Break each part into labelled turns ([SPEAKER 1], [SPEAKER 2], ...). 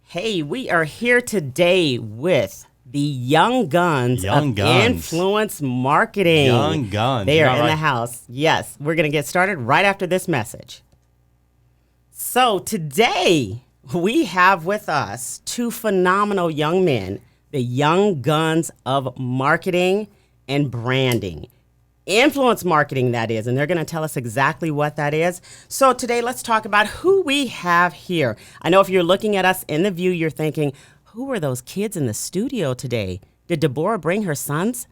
[SPEAKER 1] Hey, we are here today with the young guns of influence marketing.
[SPEAKER 2] Young guns.
[SPEAKER 1] They are in the house. Yes, we're going to get started right after this message. So today we have with us two phenomenal young men, the young guns of marketing and branding. Influence marketing, that is, and they're going to tell us exactly what that is. So today, let's talk about who we have here. I know if you're looking at us in the view, you're thinking, who are those kids in the studio today? Did Deborah bring her sons?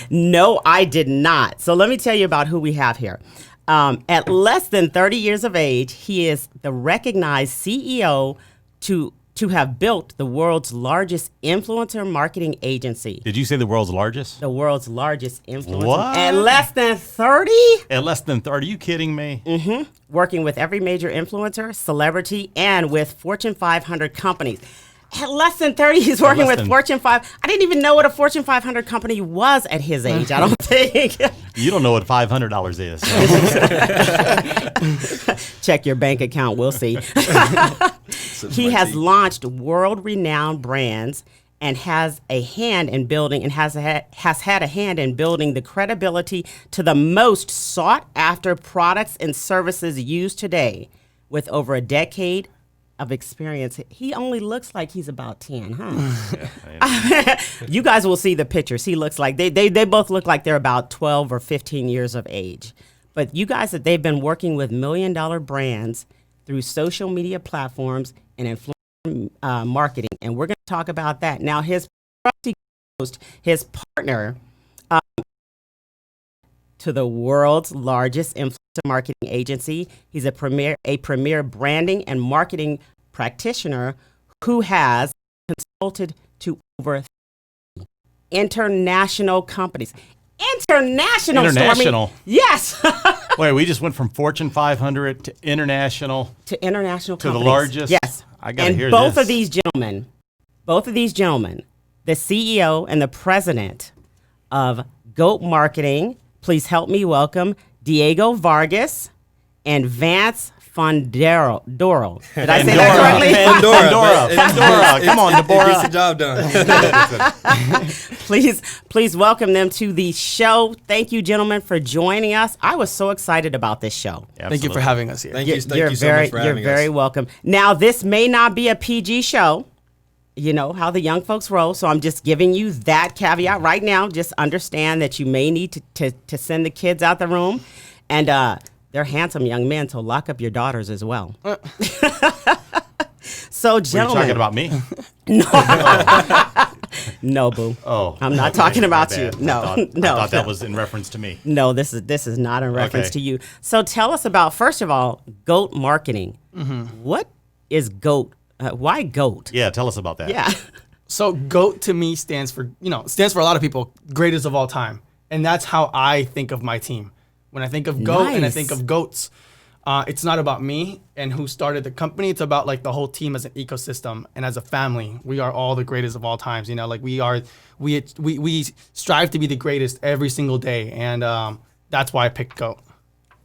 [SPEAKER 1] No, I did not. So let me tell you about who we have here. At less than 30 years of age, he is the recognized CEO to have built the world's largest influencer marketing agency.
[SPEAKER 2] Did you say the world's largest?
[SPEAKER 1] The world's largest influencer.
[SPEAKER 2] What?
[SPEAKER 1] At less than 30?
[SPEAKER 2] At less than 30? Are you kidding me?
[SPEAKER 1] Mm-hmm. Working with every major influencer, celebrity, and with Fortune 500 companies. At less than 30, he's working with Fortune 5. I didn't even know what a Fortune 500 company was at his age, I don't think.
[SPEAKER 2] You don't know what $500
[SPEAKER 1] is. Check your bank account, we'll see. He has launched world-renowned brands and has a hand in building has had a hand in building the credibility to the most sought-after products and services used today. With over a decade of experience, he only looks like he's about 10, huh? You guys will see the pictures. He looks like they both look like they're about 12 or 15 years of age. But you guys, they've been working with $1 million brands through social media platforms and influencer marketing, and we're going to talk about that. Now, his partner to the world's largest influencer marketing agency. He's a premier branding and marketing practitioner who has consulted to over 30 international companies. International. Stormie. Yes.
[SPEAKER 2] Wait, we just went from Fortune 500 to international.
[SPEAKER 1] To international
[SPEAKER 2] to
[SPEAKER 1] companies.
[SPEAKER 2] The largest?
[SPEAKER 1] Yes.
[SPEAKER 2] I got to hear
[SPEAKER 1] this. And both of these gentlemen, the CEO and the president of GOAT Marketing, please help me welcome Diego Vargas and Vance Fundora. Did I say that correctly?
[SPEAKER 2] Fundora. Come on, Deborah.
[SPEAKER 3] Gets the job done.
[SPEAKER 1] Please welcome them to the show. Thank you, gentlemen, for joining us. I was so excited about this show.
[SPEAKER 4] Absolutely. Thank you for having us here.
[SPEAKER 3] Thank you so much for having us.
[SPEAKER 1] You're very welcome. Now, this may not be a PG show. You know how the young folks roll, so I'm just giving you that caveat right now. Just understand that you may need to send the kids out the room, and they're handsome young men, so lock up your daughters as well. So, gentlemen.
[SPEAKER 2] Are you talking about me?
[SPEAKER 1] No. No, boo.
[SPEAKER 2] Oh.
[SPEAKER 1] I'm not talking about you. No.
[SPEAKER 2] I thought that was in reference to me.
[SPEAKER 1] No, this is not in reference to you. So tell us about, first of all, GOAT Marketing. Mm-hmm. What is GOAT? Why GOAT?
[SPEAKER 2] Yeah, tell us about that.
[SPEAKER 1] Yeah.
[SPEAKER 4] So GOAT to me stands for a lot of people, greatest of all time. And that's how I think of my team. When I think of GOAT and I think of GOATs, it's not about me and who started the company. It's about like the whole team as an ecosystem and as a family. We are all the greatest of all times. You know, like we strive to be the greatest every single day. And that's why I picked GOAT.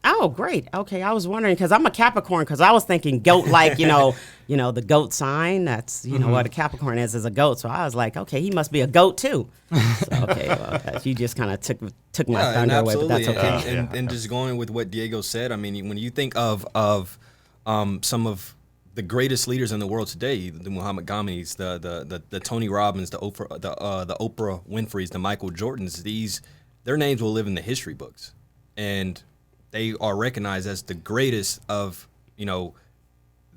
[SPEAKER 1] Oh, great. Okay, I was wondering because I'm a Capricorn because I was thinking goat like, the goat sign. That's, what a Capricorn is a goat. So I was like, okay, he must be a goat too. So, okay, well, you just kind of took my thunder away, but that's okay.
[SPEAKER 3] And just going with what Diego said, I mean, when you think of some of the greatest leaders in the world today, the Muhammad Ghanis, the Tony Robbins, the Oprah Winfreys, the Michael Jordans, their names will live in the history books. And they are recognized as the greatest of,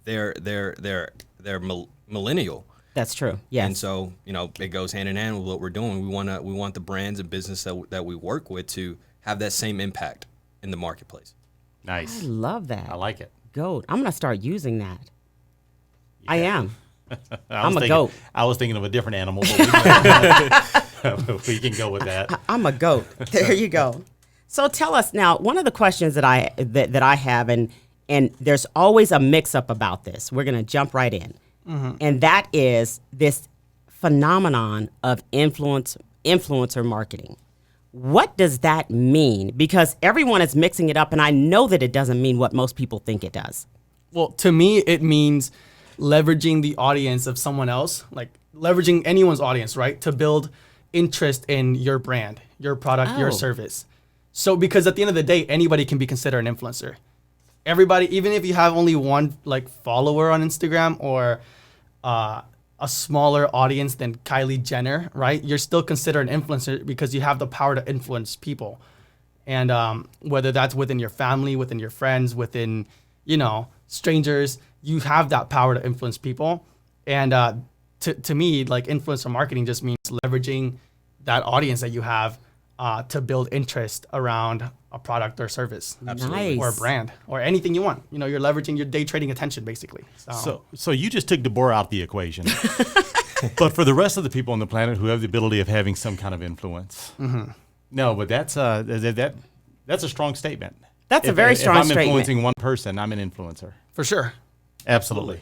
[SPEAKER 3] their millennial.
[SPEAKER 1] That's true. Yes.
[SPEAKER 3] And so, it goes hand in hand with what we're doing. We want the brands and business that we work with to have that same impact in the marketplace.
[SPEAKER 2] Nice.
[SPEAKER 1] I love that.
[SPEAKER 2] I like it.
[SPEAKER 1] GOAT. I'm going to start using that. Yeah. I am.
[SPEAKER 2] I'm
[SPEAKER 1] a goat.
[SPEAKER 2] I was thinking of a different animal, but we can go with that.
[SPEAKER 1] I'm a goat. There you go. So tell us now, one of the questions that I have, and there's always a mix-up about this. We're going to jump right in. Mm-hmm. And that is this phenomenon of influencer marketing. What does that mean? Because everyone is mixing it up, and I know that it doesn't mean what most people think it does.
[SPEAKER 4] Well, to me, it means leveraging the audience of someone else, like leveraging anyone's audience, right, to build interest in your brand, your product, your service. So because at the end of the day, anybody can be considered an influencer. Everybody, even if you have only one like follower on Instagram or a smaller audience than Kylie Jenner, right? You're still considered an influencer because you have the power to influence people. And whether that's within your family, within your friends, within, strangers, you have that power to influence people. And to me, like influencer marketing just means leveraging that audience that you have to build interest around a product or service.
[SPEAKER 1] Nice.
[SPEAKER 4] Or a brand or anything you want. You're leveraging your day trading attention basically.
[SPEAKER 2] So you just took Deborah out the equation. But for the rest of the people on the planet who have the ability of having some kind of influence. Mm-hmm. No, but that's a strong statement.
[SPEAKER 1] That's a very strong statement.
[SPEAKER 2] If I'm influencing one person, I'm an influencer.
[SPEAKER 4] For sure.
[SPEAKER 2] Absolutely.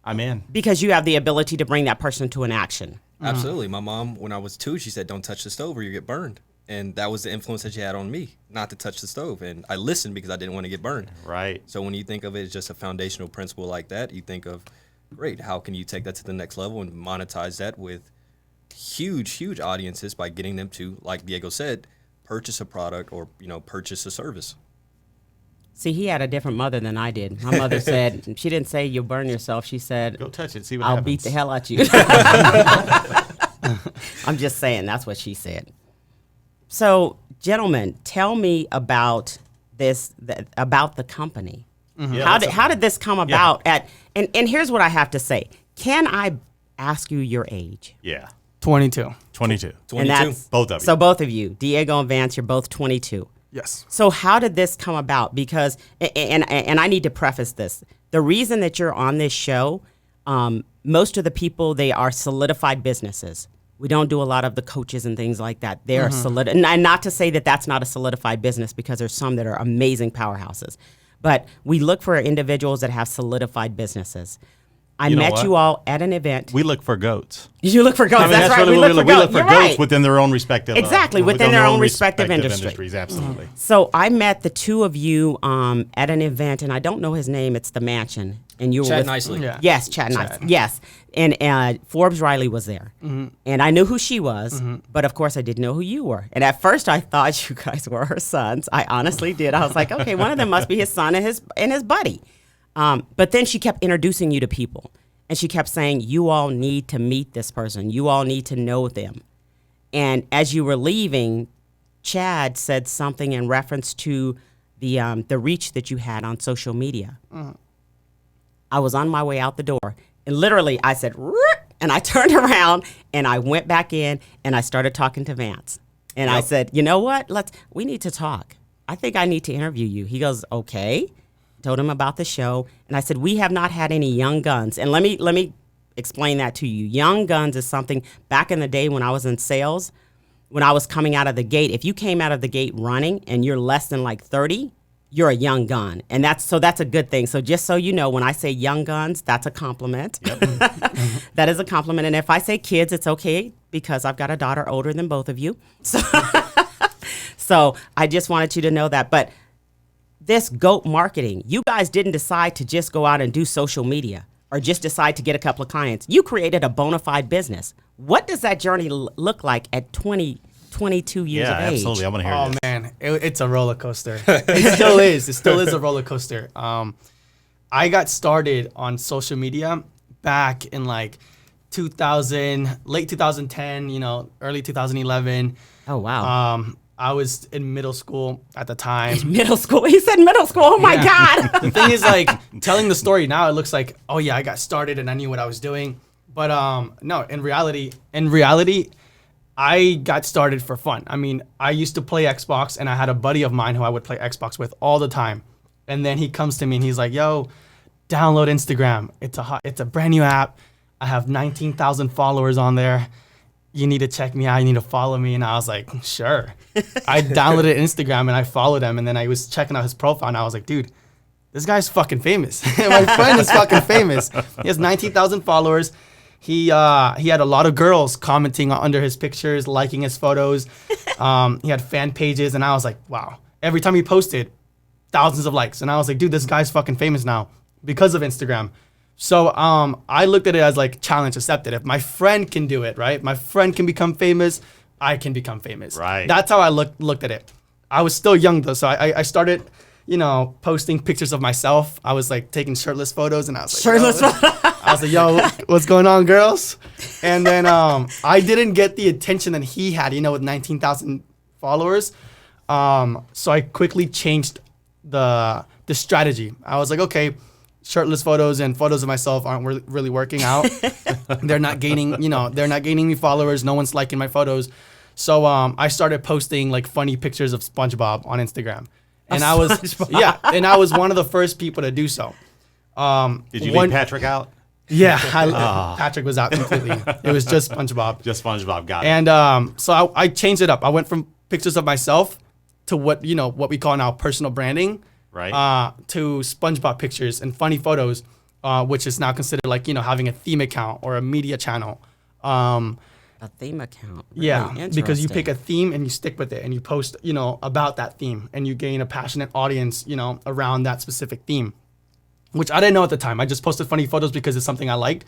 [SPEAKER 2] I'm in.
[SPEAKER 1] Because you have the ability to bring that person to an action.
[SPEAKER 3] Absolutely. My mom, when I was 2, she said, "Don't touch the stove or you get burned." And that was the influence that she had on me, not to touch the stove. And I listened because I didn't want to get burned.
[SPEAKER 2] Right.
[SPEAKER 3] So when you think of it as just a foundational principle like that, you think of, great, how can you take that to the next level and monetize that with huge audiences by getting them to, like Diego said, purchase a product or, purchase a service.
[SPEAKER 1] See, he had a different mother than I did. My mother said, she didn't say you'll burn yourself. She said,
[SPEAKER 2] go touch it, see what
[SPEAKER 1] I'll
[SPEAKER 2] happens.
[SPEAKER 1] beat the hell out you. I'm just saying, that's what she said. So, gentlemen, tell me about this, about the company.
[SPEAKER 2] Mm-hmm. Yeah,
[SPEAKER 1] how did this come about? And here's what I have to say. Can I ask you your age?
[SPEAKER 2] Yeah.
[SPEAKER 4] 22.
[SPEAKER 2] 22.
[SPEAKER 1] And that's,
[SPEAKER 2] both of you.
[SPEAKER 1] So both of you, Diego and Vance, you're both 22.
[SPEAKER 4] Yes.
[SPEAKER 1] So how did this come about? Because, and I need to preface this. The reason that you're on this show, most of the people, they are solidified businesses. We don't do a lot of the coaches and things like that. They're solid, and not to say that that's not a solidified business, because there's some that are amazing powerhouses. But we look for individuals that have solidified businesses. I met you all at an event.
[SPEAKER 2] We look for goats.
[SPEAKER 1] You look for goats.
[SPEAKER 2] I mean,
[SPEAKER 1] that's right.
[SPEAKER 2] Really
[SPEAKER 1] we look for goats.
[SPEAKER 2] Goats within their own respective.
[SPEAKER 1] Exactly, within their own respective
[SPEAKER 2] industries. Absolutely.
[SPEAKER 1] So I met the two of you at an event, and I don't know his name. It's the Mansion, and you were
[SPEAKER 3] Chad
[SPEAKER 1] with,
[SPEAKER 3] Nicely.
[SPEAKER 1] Yeah. Yes, Chad Nicely. Yes, and Forbes Riley was there, and I knew who she was, but of course I didn't know who you were. And at first I thought you guys were her sons. I honestly did. I was like, okay, one of them must be his son and his buddy. But then she kept introducing you to people. And she kept saying, you all need to meet this person. You all need to know them. And as you were leaving, Chad said something in reference to the reach that you had on social media. I was on my way out the door. And literally, I said, and I turned around, and I went back in, and I started talking to Vance. And I said, you know what? We need to talk. I think I need to interview you. He goes, okay. Told him about the show, and I said, we have not had any young guns. And let me explain that to you. Young guns is something back in the day when I was in sales, when I was coming out of the gate. If you came out of the gate running and you're less than like 30, you're a young gun. And that's a good thing. So just so you know, when I say young guns, that's a compliment. Yep. That is a compliment. And if I say kids, it's okay, because I've got a daughter older than both of you. So I just wanted you to know that. But this GOAT marketing, you guys didn't decide to just go out and do social media or just decide to get a couple of clients. You created a bona fide business. What does that journey look like at 22 years of age?
[SPEAKER 2] Yeah, absolutely. I want to hear this.
[SPEAKER 4] Oh, man. It's a roller coaster. It still is. It still is a roller coaster. I got started on social media back in like 2000, late 2010, early 2011.
[SPEAKER 1] Oh, wow.
[SPEAKER 4] I was in middle school at the time.
[SPEAKER 1] Middle school? He said middle school. Oh, my God.
[SPEAKER 4] The thing is, like, telling the story now, it looks like, oh, yeah, I got started and I knew what I was doing. But no, in reality, I got started for fun. I mean, I used to play Xbox, and I had a buddy of mine who I would play Xbox with all the time. And then he comes to me and he's like, yo, download Instagram. It's a brand new app. I have 19,000 followers on there. You need to check me out. You need to follow me. And I was like, sure. I downloaded Instagram and I followed him. And then I was checking out his profile and I was like, dude, this guy's fucking famous. My friend is fucking famous. He has 19,000 followers. He had a lot of girls commenting under his pictures, liking his photos. He had fan pages. And I was like, wow. Every time he posted, thousands of likes. And I was like, dude, this guy's fucking famous now because of Instagram. So I looked at it as like challenge accepted. If my friend can do it, right? My friend can become famous, I can become famous.
[SPEAKER 2] Right.
[SPEAKER 4] That's how I looked at it. I was still young though, so I started, posting pictures of myself. I was like taking shirtless photos, and I was like,
[SPEAKER 1] Shirtless
[SPEAKER 4] I was like, yo, what's going on, girls? And then I didn't get the attention that he had, with 19,000 followers. So I quickly changed the strategy. I was like, okay, shirtless photos and photos of myself aren't really working out. They're not gaining me followers. No one's liking my photos. So I started posting like funny pictures of SpongeBob on Instagram. And I was one of the first people to do so.
[SPEAKER 2] Did you leave Patrick out?
[SPEAKER 4] Yeah, Patrick was out completely. It was just SpongeBob.
[SPEAKER 2] Just SpongeBob, got it.
[SPEAKER 4] And so I changed it up. I went from pictures of myself to what we call now personal branding,
[SPEAKER 2] right?
[SPEAKER 4] To SpongeBob pictures and funny photos, which is now considered like having a theme account or a media channel.
[SPEAKER 1] A theme account. Really
[SPEAKER 4] Yeah, because you pick a theme and you stick with it and you post, about that theme and you gain a passionate audience, around that specific theme, which I didn't know at the time. I just posted funny photos because it's something I liked.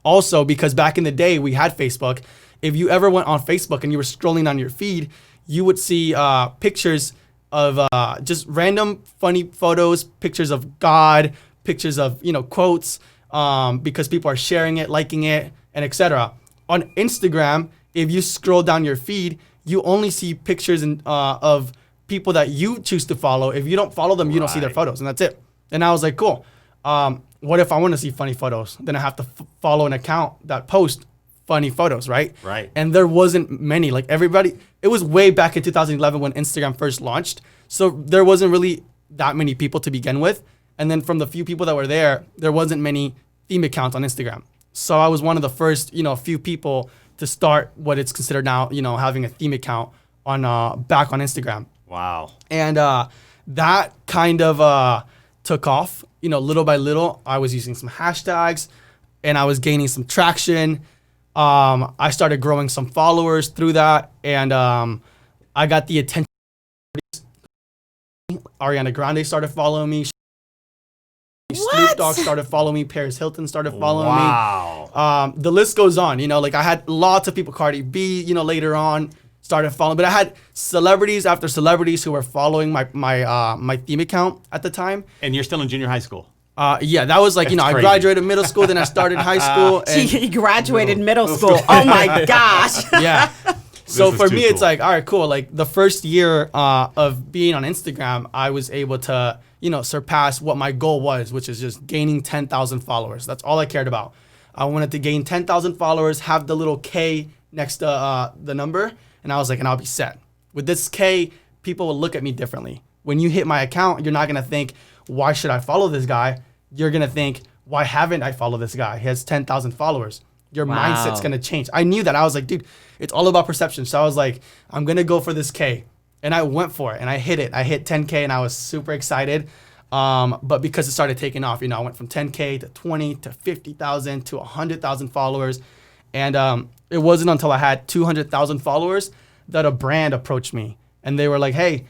[SPEAKER 4] Also, because back in the day we had Facebook. If you ever went on Facebook and you were scrolling on your feed, you would see pictures of just random funny photos, pictures of God, pictures of, quotes, because people are sharing it, liking it, and etc. On Instagram, if you scroll down your feed, you only see pictures of people that you choose to follow. If you don't follow them, you don't see their photos, and that's it. And I was like, cool. What if I want to see funny photos? Then I have to follow an account that posts funny photos, right?
[SPEAKER 2] Right.
[SPEAKER 4] And there wasn't many. Like everybody, it was way back in 2011 when Instagram first launched. So there wasn't really that many people to begin with. And then from the few people that were there wasn't many theme accounts on Instagram. So I was one of the first, few people to start what it's considered now, having a theme account on back on Instagram.
[SPEAKER 2] Wow.
[SPEAKER 4] And that kind of took off, little by little. I was using some hashtags and I was gaining some traction. I started growing some followers through that, and I got the attention. Ariana Grande started following me. Snoop Dogg started following me. Paris Hilton started following me.
[SPEAKER 2] Wow.
[SPEAKER 4] The list goes on. Like I had lots of people. Cardi B, later on started following, but I had celebrities after celebrities who were following my theme account at the time.
[SPEAKER 2] And you're still in junior high school.
[SPEAKER 4] Yeah, that was like,
[SPEAKER 2] That's
[SPEAKER 4] I
[SPEAKER 2] crazy.
[SPEAKER 4] graduated middle school, then I started high school. And
[SPEAKER 1] He graduated middle school. Oh my gosh.
[SPEAKER 4] yeah. So
[SPEAKER 2] is
[SPEAKER 4] for
[SPEAKER 2] too
[SPEAKER 4] me, it's
[SPEAKER 2] cool.
[SPEAKER 4] like, all right, cool. Like the first year of being on Instagram, I was able to, surpass what my goal was, which is just gaining 10,000 followers. That's all I cared about. I wanted to gain 10,000 followers, have the little K next to the number, and I was like, and I'll be set. With this K, people will look at me differently. When you hit my account, you're not going to think, why should I follow this guy? You're going to think, why haven't I followed this guy? He has 10,000 followers. Your mindset's going to change. I knew that. I was like, dude, it's all about perception. So I was like, I'm going to go for this K. And I went for it and I hit it. I hit 10K and I was super excited. But because it started taking off, I went from 10K to 20 to 50,000 to 100,000 followers. And it wasn't until I had 200,000 followers that a brand approached me. And they were like, hey,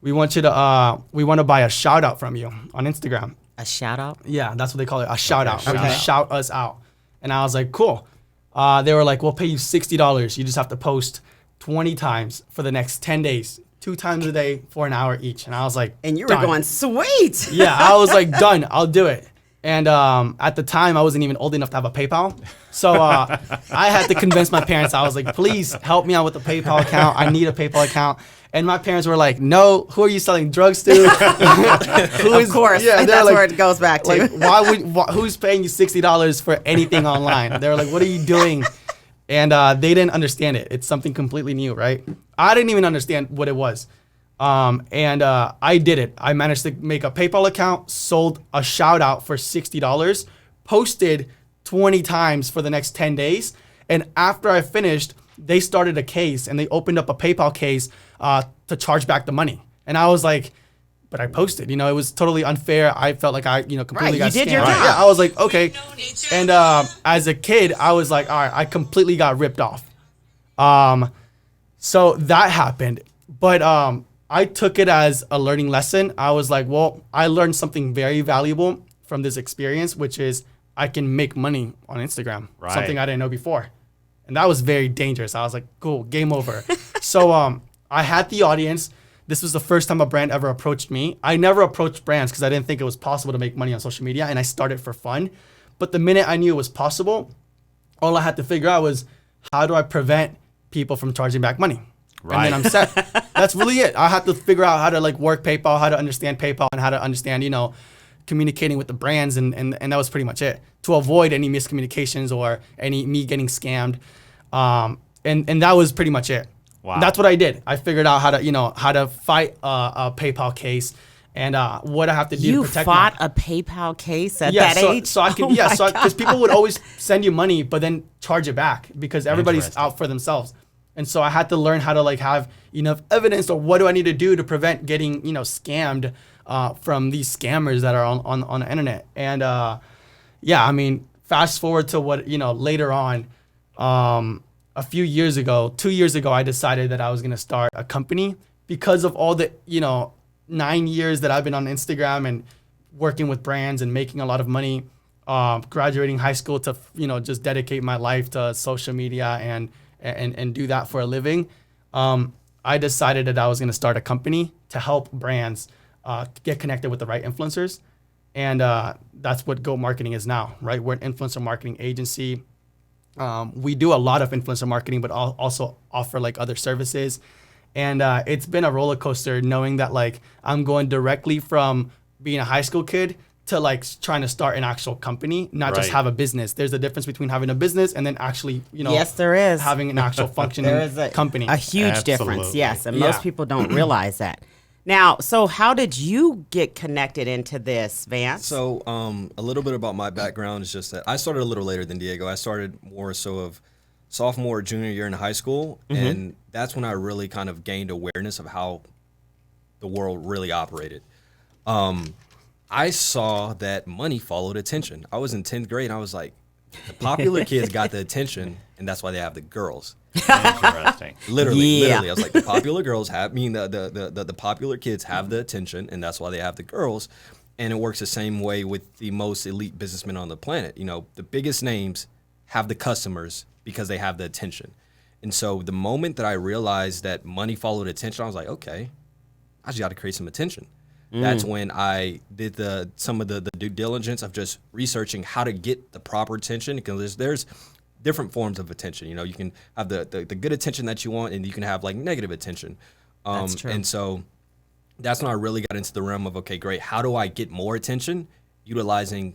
[SPEAKER 4] we want to buy a shout out from you on Instagram.
[SPEAKER 1] A shout out?
[SPEAKER 4] Yeah, that's what they call it. A shout out.
[SPEAKER 2] shout out.
[SPEAKER 4] Shout us out. And I was like, cool. They were like, we'll pay you $60. You just have to post 20 times for the next 10 days, 2 times a day for an hour each. And I was like,
[SPEAKER 1] And you were
[SPEAKER 4] done.
[SPEAKER 1] going, sweet.
[SPEAKER 4] Yeah, I was like, done. I'll do it. And at the time, I wasn't even old enough to have a PayPal. So I had to convince my parents. I was like, please help me out with a PayPal account. I need a PayPal account. And my parents were like, no, who are you selling drugs to?
[SPEAKER 1] Of course.
[SPEAKER 4] Yeah,
[SPEAKER 1] That's
[SPEAKER 4] like,
[SPEAKER 1] where it goes back to.
[SPEAKER 4] Like, who's paying you $60 for anything online? They were like, what are you doing? And they didn't understand it. It's something completely new, right? I didn't even understand what it was. And I did it. I managed to make a PayPal account, sold a shout out for $60, posted 20 times for the next 10 days. And after I finished, they started a case and they opened up a PayPal case to charge back the money. And I was like, but I posted, it was totally unfair. I felt like I, completely got
[SPEAKER 1] you did
[SPEAKER 4] scammed.
[SPEAKER 1] your job.
[SPEAKER 4] Yeah, I was like, okay. And as a kid, I was like, all right, I completely got ripped off. So that happened. But I took it as a learning lesson. I was like, well, I learned something very valuable from this experience, which is I can make money on Instagram,
[SPEAKER 2] Right.
[SPEAKER 4] something I didn't know before. And that was very dangerous. I was like, cool, game over. So I had the audience. This was the first time a brand ever approached me. I never approached brands because I didn't think it was possible to make money on social media, and I started for fun. But the minute I knew it was possible, all I had to figure out was, how do I prevent people from charging back money?
[SPEAKER 2] Right.
[SPEAKER 4] And then I'm set. That's really it. I had to figure out how to like work PayPal, how to understand PayPal, and how to understand, communicating with the brands, and that was pretty much it, to avoid any miscommunications or any me getting scammed. And that was pretty much it.
[SPEAKER 2] Wow.
[SPEAKER 4] That's what I did. I figured out how to fight a PayPal case and what I have to do
[SPEAKER 1] You
[SPEAKER 4] to protect
[SPEAKER 1] fought a PayPal case at that
[SPEAKER 4] so,
[SPEAKER 1] age?
[SPEAKER 4] So I can, because people would always send you money, but then charge it back because everybody's
[SPEAKER 2] Interesting.
[SPEAKER 4] out for themselves. And so I had to learn how to like have enough evidence, or what do I need to do to prevent getting, scammed from these scammers that are on the internet. And fast forward to what, later on, a few years ago, 2 years ago, I decided that I was going to start a company because of all the, 9 years that I've been on Instagram and working with brands and making a lot of money, graduating high school to, just dedicate my life to social media and do that for a living. I decided that I was going to start a company to help brands get connected with the right influencers. And that's what Go Marketing is now, right? We're an influencer marketing agency. We do a lot of influencer marketing, but also offer like other services. And it's been a roller coaster knowing that like I'm going directly from being a high school kid to like trying to start an actual company, not just
[SPEAKER 2] Right.
[SPEAKER 4] have a business. There's a difference between having a business and then actually,
[SPEAKER 1] Yes, there is.
[SPEAKER 4] having an actual functioning
[SPEAKER 1] There is
[SPEAKER 4] company.
[SPEAKER 1] a huge difference,
[SPEAKER 2] Absolutely.
[SPEAKER 1] yes, and
[SPEAKER 4] Yeah.
[SPEAKER 1] most people don't realize that. Now, so how did you get connected into this, Vance?
[SPEAKER 3] So, a little bit about my background is just that I started a little later than Diego. I started more so of sophomore, junior year in high school, and that's when I really kind of gained awareness of how the world really operated. I saw that money followed attention. I was in 10th grade, and I was like, the popular kids got the attention, and that's why they have the girls.
[SPEAKER 2] Interesting.
[SPEAKER 3] Literally, I was like, the popular girls have, the popular kids have the attention, and that's why they have the girls. And it works the same way with the most elite businessmen on the planet. The biggest names have the customers because they have the attention. And so the moment that I realized that money followed attention, I was like, okay, I just got to create some attention. That's when I did some of the due diligence of just researching how to get the proper attention, because there's different forms of attention. You can have the good attention that you want, and you can have like negative attention.
[SPEAKER 1] That's true.
[SPEAKER 3] And so that's when I really got into the realm of, okay, great, how do I get more attention utilizing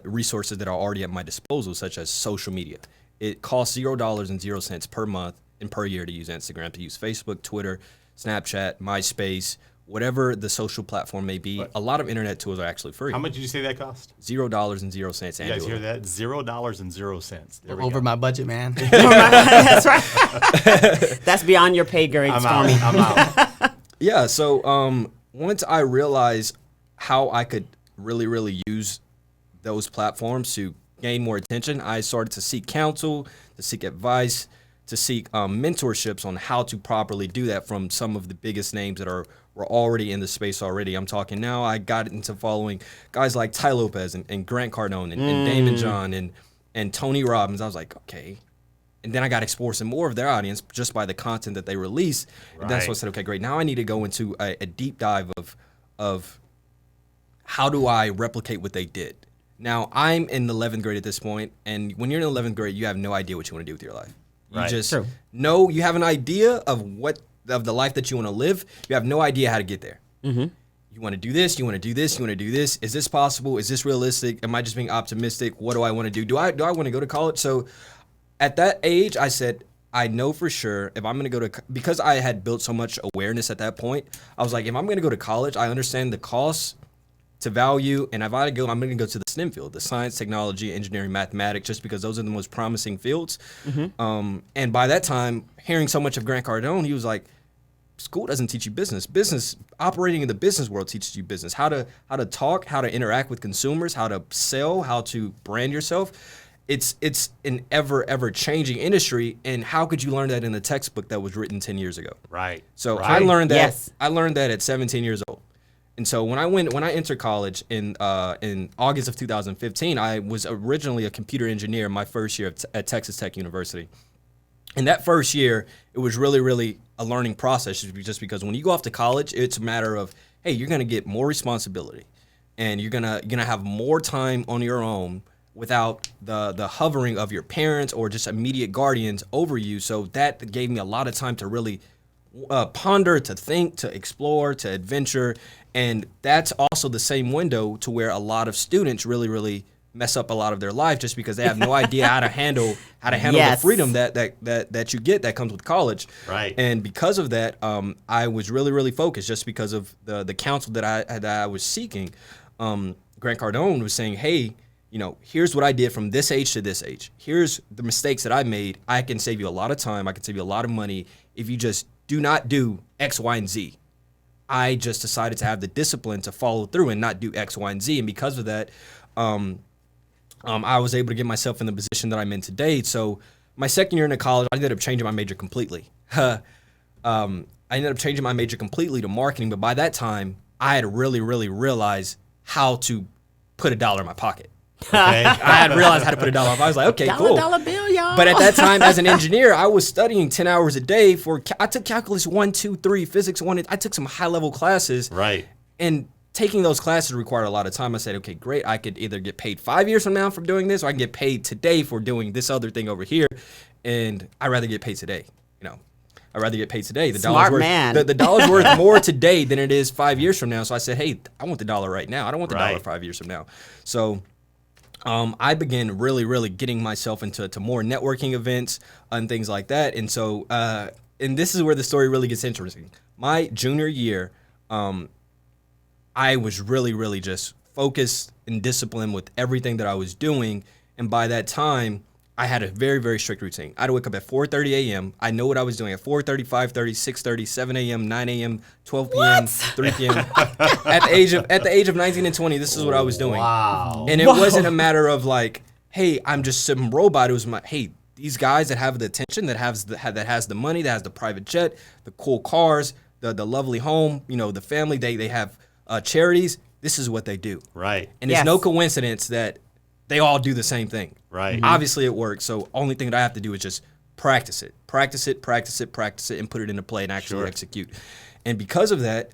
[SPEAKER 3] resources that are already at my disposal, such as social media. It costs $0.00 per month and per year to use Instagram, to use Facebook, Twitter, Snapchat, MySpace, whatever the social platform may be. A lot of internet tools are actually free.
[SPEAKER 2] How much did you say that cost?
[SPEAKER 3] $0.00 annually.
[SPEAKER 2] You guys hear that? $0.00. There we
[SPEAKER 4] Over
[SPEAKER 2] go.
[SPEAKER 4] my budget, man.
[SPEAKER 1] That's right. That's beyond your pay grade,
[SPEAKER 2] I'm
[SPEAKER 1] Stormie.
[SPEAKER 2] out. I'm out.
[SPEAKER 3] Yeah, so once I realized how I could really, really use those platforms to gain more attention, I started to seek counsel, to seek advice, to seek mentorships on how to properly do that from some of the biggest names that were already in the space already. I'm talking now, I got into following guys like Ty Lopez and Grant Cardone and Damon John and Tony Robbins. I was like, okay. And then I got to explore some more of their audience just by the content that they release. And that's what I said, okay, great. Now I need to go into a deep dive of how do I replicate what they did. Now, I'm in the 11th grade at this point, and when you're in the 11th grade, you have no idea what you want to do with your life. You
[SPEAKER 2] Right.
[SPEAKER 3] just
[SPEAKER 1] True.
[SPEAKER 3] know you have an idea of the life that you want to live. You have no idea how to get there. Mm-hmm. You want to do this, you want to do this, you want to do this. Is this possible? Is this realistic? Am I just being optimistic? What do I want to do? Do I want to go to college? So at that age, I said, I know for sure if I'm going to go to, because I had built so much awareness at that point, I was like, if I'm going to go to college, I understand the costs to value, and if I go, I'm going to go to the STEM field, the science, technology, engineering, mathematics, just because those are the most promising fields. Mm-hmm. And by that time, hearing so much of Grant Cardone, he was like, school doesn't teach you business. Business, operating in the business world teaches you business. How to talk, how to interact with consumers, how to sell, how to brand yourself. It's an ever changing industry, and how could you learn that in a textbook that was written 10 years ago?
[SPEAKER 2] Right.
[SPEAKER 3] So
[SPEAKER 2] Right.
[SPEAKER 3] I learned that.
[SPEAKER 1] Yes.
[SPEAKER 3] I learned that at 17 years old. And so when I entered college in August of 2015, I was originally a computer engineer my first year at Texas Tech University. And that first year, it was really, really a learning process, just because when you go off to college, it's a matter of, hey, you're going to get more responsibility, and you're gonna have more time on your own without the hovering of your parents or just immediate guardians over you. So that gave me a lot of time to really ponder, to think, to explore, to adventure. And that's also the same window to where a lot of students really, really mess up a lot of their life, just because they have no idea how to handle
[SPEAKER 1] Yes.
[SPEAKER 3] the freedom that you get that comes with college.
[SPEAKER 2] Right.
[SPEAKER 3] And because of that, I was really, really focused, just because of the counsel that I was seeking. Grant Cardone was saying, hey, here's what I did from this age to this age. Here's the mistakes that I made. I can save you a lot of time. I can save you a lot of money if you just do not do X, Y, and Z. I just decided to have the discipline to follow through and not do X, Y, and Z. And because of that, I was able to get myself in the position that I'm in today. So my second year into college, I ended up changing my major completely. I ended up changing my major completely to marketing. But by that time, I had really, really realized how to put $1 in my pocket.
[SPEAKER 2] Okay.
[SPEAKER 3] I had realized how to put $1 in my pocket. I was like, okay, cool.
[SPEAKER 1] Dollar bill, y'all.
[SPEAKER 3] But at that time, as an engineer, I was studying 10 hours a day I took calculus 1, 2, 3, physics 1. I took some high-level classes.
[SPEAKER 2] Right.
[SPEAKER 3] And taking those classes required a lot of time. I said, okay, great. I could either get paid 5 years from now for doing this, or I can get paid today for doing this other thing over here. And I'd rather get paid today. I'd rather get paid today.
[SPEAKER 1] Smart man.
[SPEAKER 3] The dollar's worth more today than it is 5 years from now. So I said, hey, I want the dollar right now. I don't want the dollar 5 years from now. So I began really, really getting myself into more networking events and things like that. And so, and this is where the story really gets interesting. My junior year, I was really, really just focused and disciplined with everything that I was doing. And by that time, I had a very, very strict routine. I had to wake up at 4:30 a.m. I know what I was doing at 4:30, 5:30, 6:30, 7 a.m., 9 a.m., 12 p.m., 3 p.m. At the age of 19 and 20, this is what I was doing.
[SPEAKER 2] Wow.
[SPEAKER 3] And it wasn't a matter of like, hey, I'm just some robot. It was hey, these guys that have the attention, that has the money, that has the private jet, the cool cars, the lovely home, the family, they have charities. This is what they do.
[SPEAKER 2] Right.
[SPEAKER 3] And it's
[SPEAKER 1] Yes.
[SPEAKER 3] no coincidence that they all do the same thing.
[SPEAKER 2] Right.
[SPEAKER 3] Obviously it works. So only thing that I have to do is just practice it, and put it into play and actually execute. And because of that,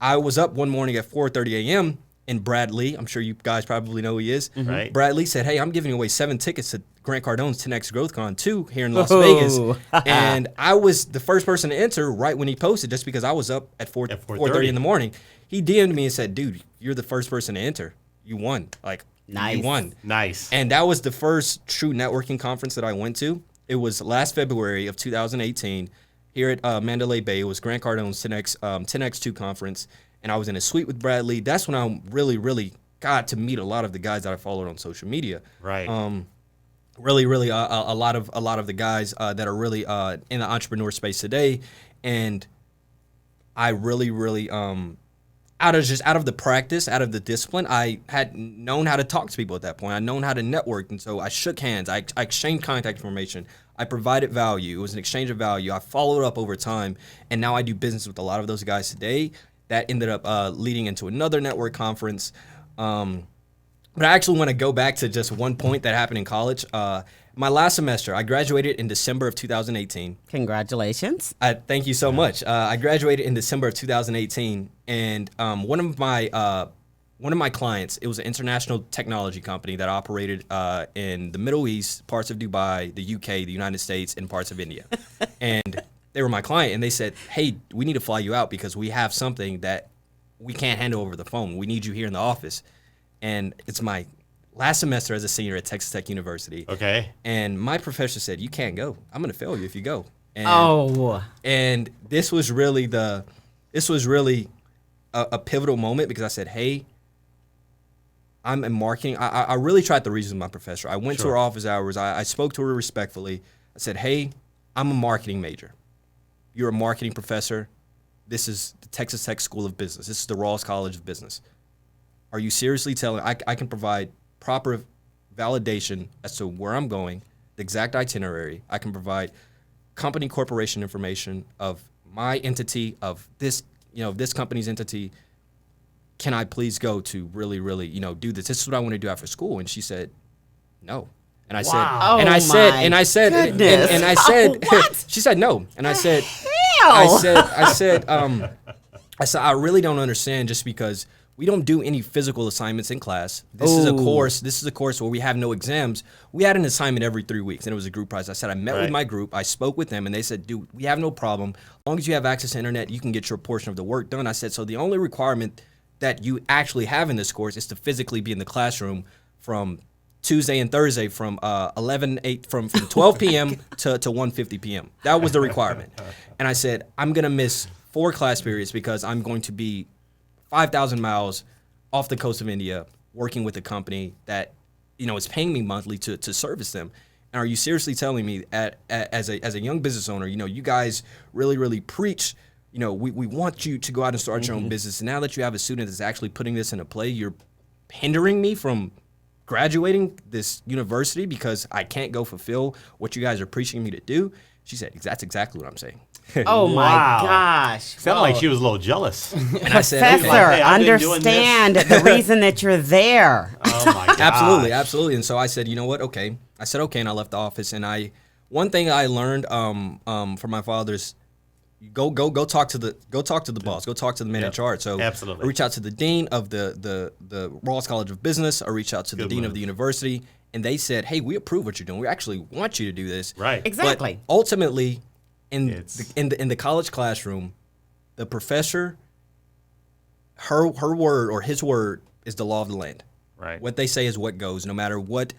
[SPEAKER 3] I was up one morning at 4:30 a.m. and Brad Lee, I'm sure you guys probably know who he is.
[SPEAKER 2] Right.
[SPEAKER 3] Brad Lee said, hey, I'm giving away 7 tickets to Grant Cardone's 10X GrowthCon 2 here in Las Vegas. And I was the first person to enter right when he posted, just because I was up at 4:30 in the morning. He DM'd me and said, dude, you're the first person to enter. You won.
[SPEAKER 1] Nice.
[SPEAKER 3] You won.
[SPEAKER 2] Nice.
[SPEAKER 3] And that was the first true networking conference that I went to. It was last February of 2018 here at Mandalay Bay. It was Grant Cardone's 10X2 conference. And I was in a suite with Brad Lee. That's when I really, really got to meet a lot of the guys that I followed on social media.
[SPEAKER 2] Right.
[SPEAKER 3] Really, really a lot of the guys that are really in the entrepreneur space today. And I really, really out of the practice, out of the discipline, I had known how to talk to people at that point. I'd known how to network, and so I shook hands. I exchanged contact information. I provided value. It was an exchange of value. I followed up over time, and now I do business with a lot of those guys today. That ended up leading into another network conference. But I actually want to go back to just one point that happened in college. My last semester, I graduated in December of 2018.
[SPEAKER 1] Congratulations.
[SPEAKER 3] Thank you so much. I graduated in December of 2018, and one of my clients, it was an international technology company that operated in the Middle East, parts of Dubai, the UK, the United States, and parts of India. And they were my client, and they said, hey, we need to fly you out because we have something that we can't handle over the phone. We need you here in the office. And it's my last semester as a senior at Texas Tech University.
[SPEAKER 2] Okay.
[SPEAKER 3] And my professor said, you can't go. I'm going to fail you if you go. And, and this was really a pivotal moment, because I said, hey, I'm in marketing. I really tried to reason with my professor. I went to her office hours. I spoke to her respectfully. I said, hey, I'm a marketing major. You're a marketing professor. This is the Texas Tech School of Business. This is the Rawls College of Business. Are you seriously telling I can provide proper validation as to where I'm going, the exact itinerary. I can provide company corporation information of my entity, of this, this company's entity. can I please go to really, really, do this? This is what I want to do after school. And she said, no. And I said, she said no. And I said, I really don't understand, just because we don't do any physical assignments in class. This is a course where we have no exams. We had an assignment every 3 weeks, and it was a group prize. I said, I met with my group. I spoke with them, and they said, dude, we have no problem. As long as you have access to internet, you can get your portion of the work done. I said, so the only requirement that you actually have in this course is to physically be in the classroom from Tuesday and Thursday from 12 p.m. to 1:50 p.m. That was the requirement. And I said, I'm going to miss 4 class periods because I'm going to be 5,000 miles off the coast of India working with a company that, is paying me monthly to service them. And are you seriously telling me as a young business owner, you guys really, really preach, we want you to go out and start your own business. And now that you have a student that's actually putting this into play, you're hindering me from graduating this university because I can't go fulfill what you guys are preaching me to do. She said, that's exactly what I'm saying.
[SPEAKER 1] Oh my gosh.
[SPEAKER 2] Sounded like she was a little jealous.
[SPEAKER 3] And I said,
[SPEAKER 1] Professor,
[SPEAKER 2] hey,
[SPEAKER 1] understand the reason that you're there.
[SPEAKER 2] Oh my God.
[SPEAKER 3] Absolutely. And so I said, you know what? Okay. I said, okay. And I left the office. And one thing I learned from my father's, go talk to the boss, go talk to the man in charge. So
[SPEAKER 2] absolutely.
[SPEAKER 3] I reach out to the dean of the Ross College of Business. I reach out to the dean of the university, and they said, hey, we approve what you're doing. We actually want you to do this.
[SPEAKER 2] Right.
[SPEAKER 1] Exactly.
[SPEAKER 3] But ultimately, in the college classroom, the professor, her word or his word is the law of the land.
[SPEAKER 2] Right.
[SPEAKER 3] What they say is what goes, no matter what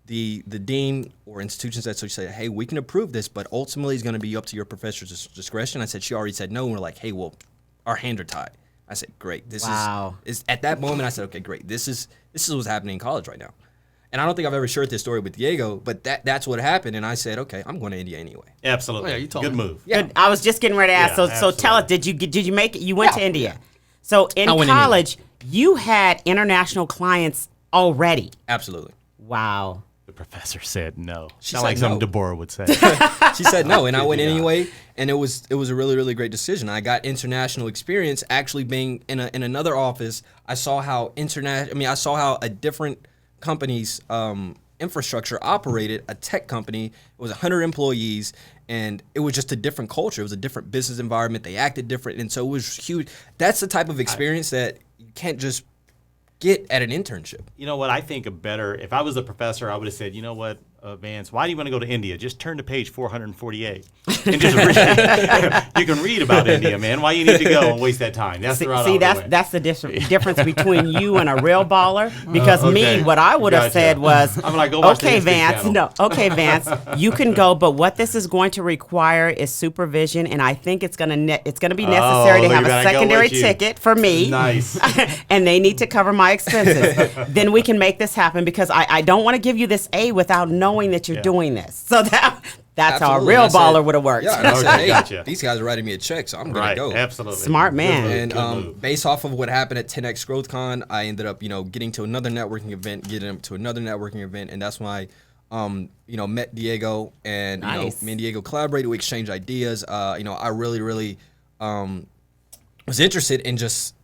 [SPEAKER 3] the dean or institutions that say, hey, we can approve this, but ultimately it's going to be up to your professor's discretion. I said, she already said no. And we're like, hey, well, our hands are tied. I said, great. This is at that moment, I said, okay, great. This is what's happening in college right now. And I don't think I've ever shared this story with Diego, but that's what happened. And I said, okay, I'm going to India anyway.
[SPEAKER 2] Absolutely.
[SPEAKER 4] Oh, yeah, you told
[SPEAKER 2] Good
[SPEAKER 4] me.
[SPEAKER 2] move.
[SPEAKER 1] Yeah. I was just getting ready to ask. So tell us, did you make it? You went to India. So in college, you had international clients already.
[SPEAKER 3] Absolutely.
[SPEAKER 1] Wow.
[SPEAKER 2] The professor said no.
[SPEAKER 3] She
[SPEAKER 2] Sound
[SPEAKER 3] said
[SPEAKER 2] like something
[SPEAKER 3] no.
[SPEAKER 2] Deborah would say.
[SPEAKER 3] She said no, and I went anyway, and it was a really, really great decision. I got international experience actually being in another office. I saw how a different company's infrastructure operated, a tech company. It was 100 employees, and it was just a different culture. It was a different business environment. They acted different, and so it was huge. That's the type of experience that you can't just get at an internship.
[SPEAKER 2] You know what? I think if I was a professor, I would have said, you know what, Vance, why do you want to go to India? Just turn to page 448 and just read. You can read about India, man. Why you need to go and waste that time? That's the route.
[SPEAKER 1] That's the difference between you and a real baller. Because what I would have said was,
[SPEAKER 2] I'm like, go watch
[SPEAKER 1] okay,
[SPEAKER 2] the
[SPEAKER 1] Vance,
[SPEAKER 2] channel.
[SPEAKER 1] Vance, you can go, but what this is going to require is supervision, and I think it's going to be necessary to have a secondary ticket for me.
[SPEAKER 2] Nice.
[SPEAKER 1] And they need to cover my expenses. Then we can make this happen, because I don't want to give you this A without knowing that you're doing this. So that's how a real baller would have worked.
[SPEAKER 3] Yeah, and I said, hey,
[SPEAKER 2] Gotcha.
[SPEAKER 3] These guys are writing me a check, so I'm going to go.
[SPEAKER 2] Absolutely.
[SPEAKER 1] Smart man.
[SPEAKER 3] And based off of what happened at 10X GrowthCon, I ended up, getting to another networking event, and that's why, met Diego, and me and Diego collaborated. We exchanged ideas. I really, really was interested in just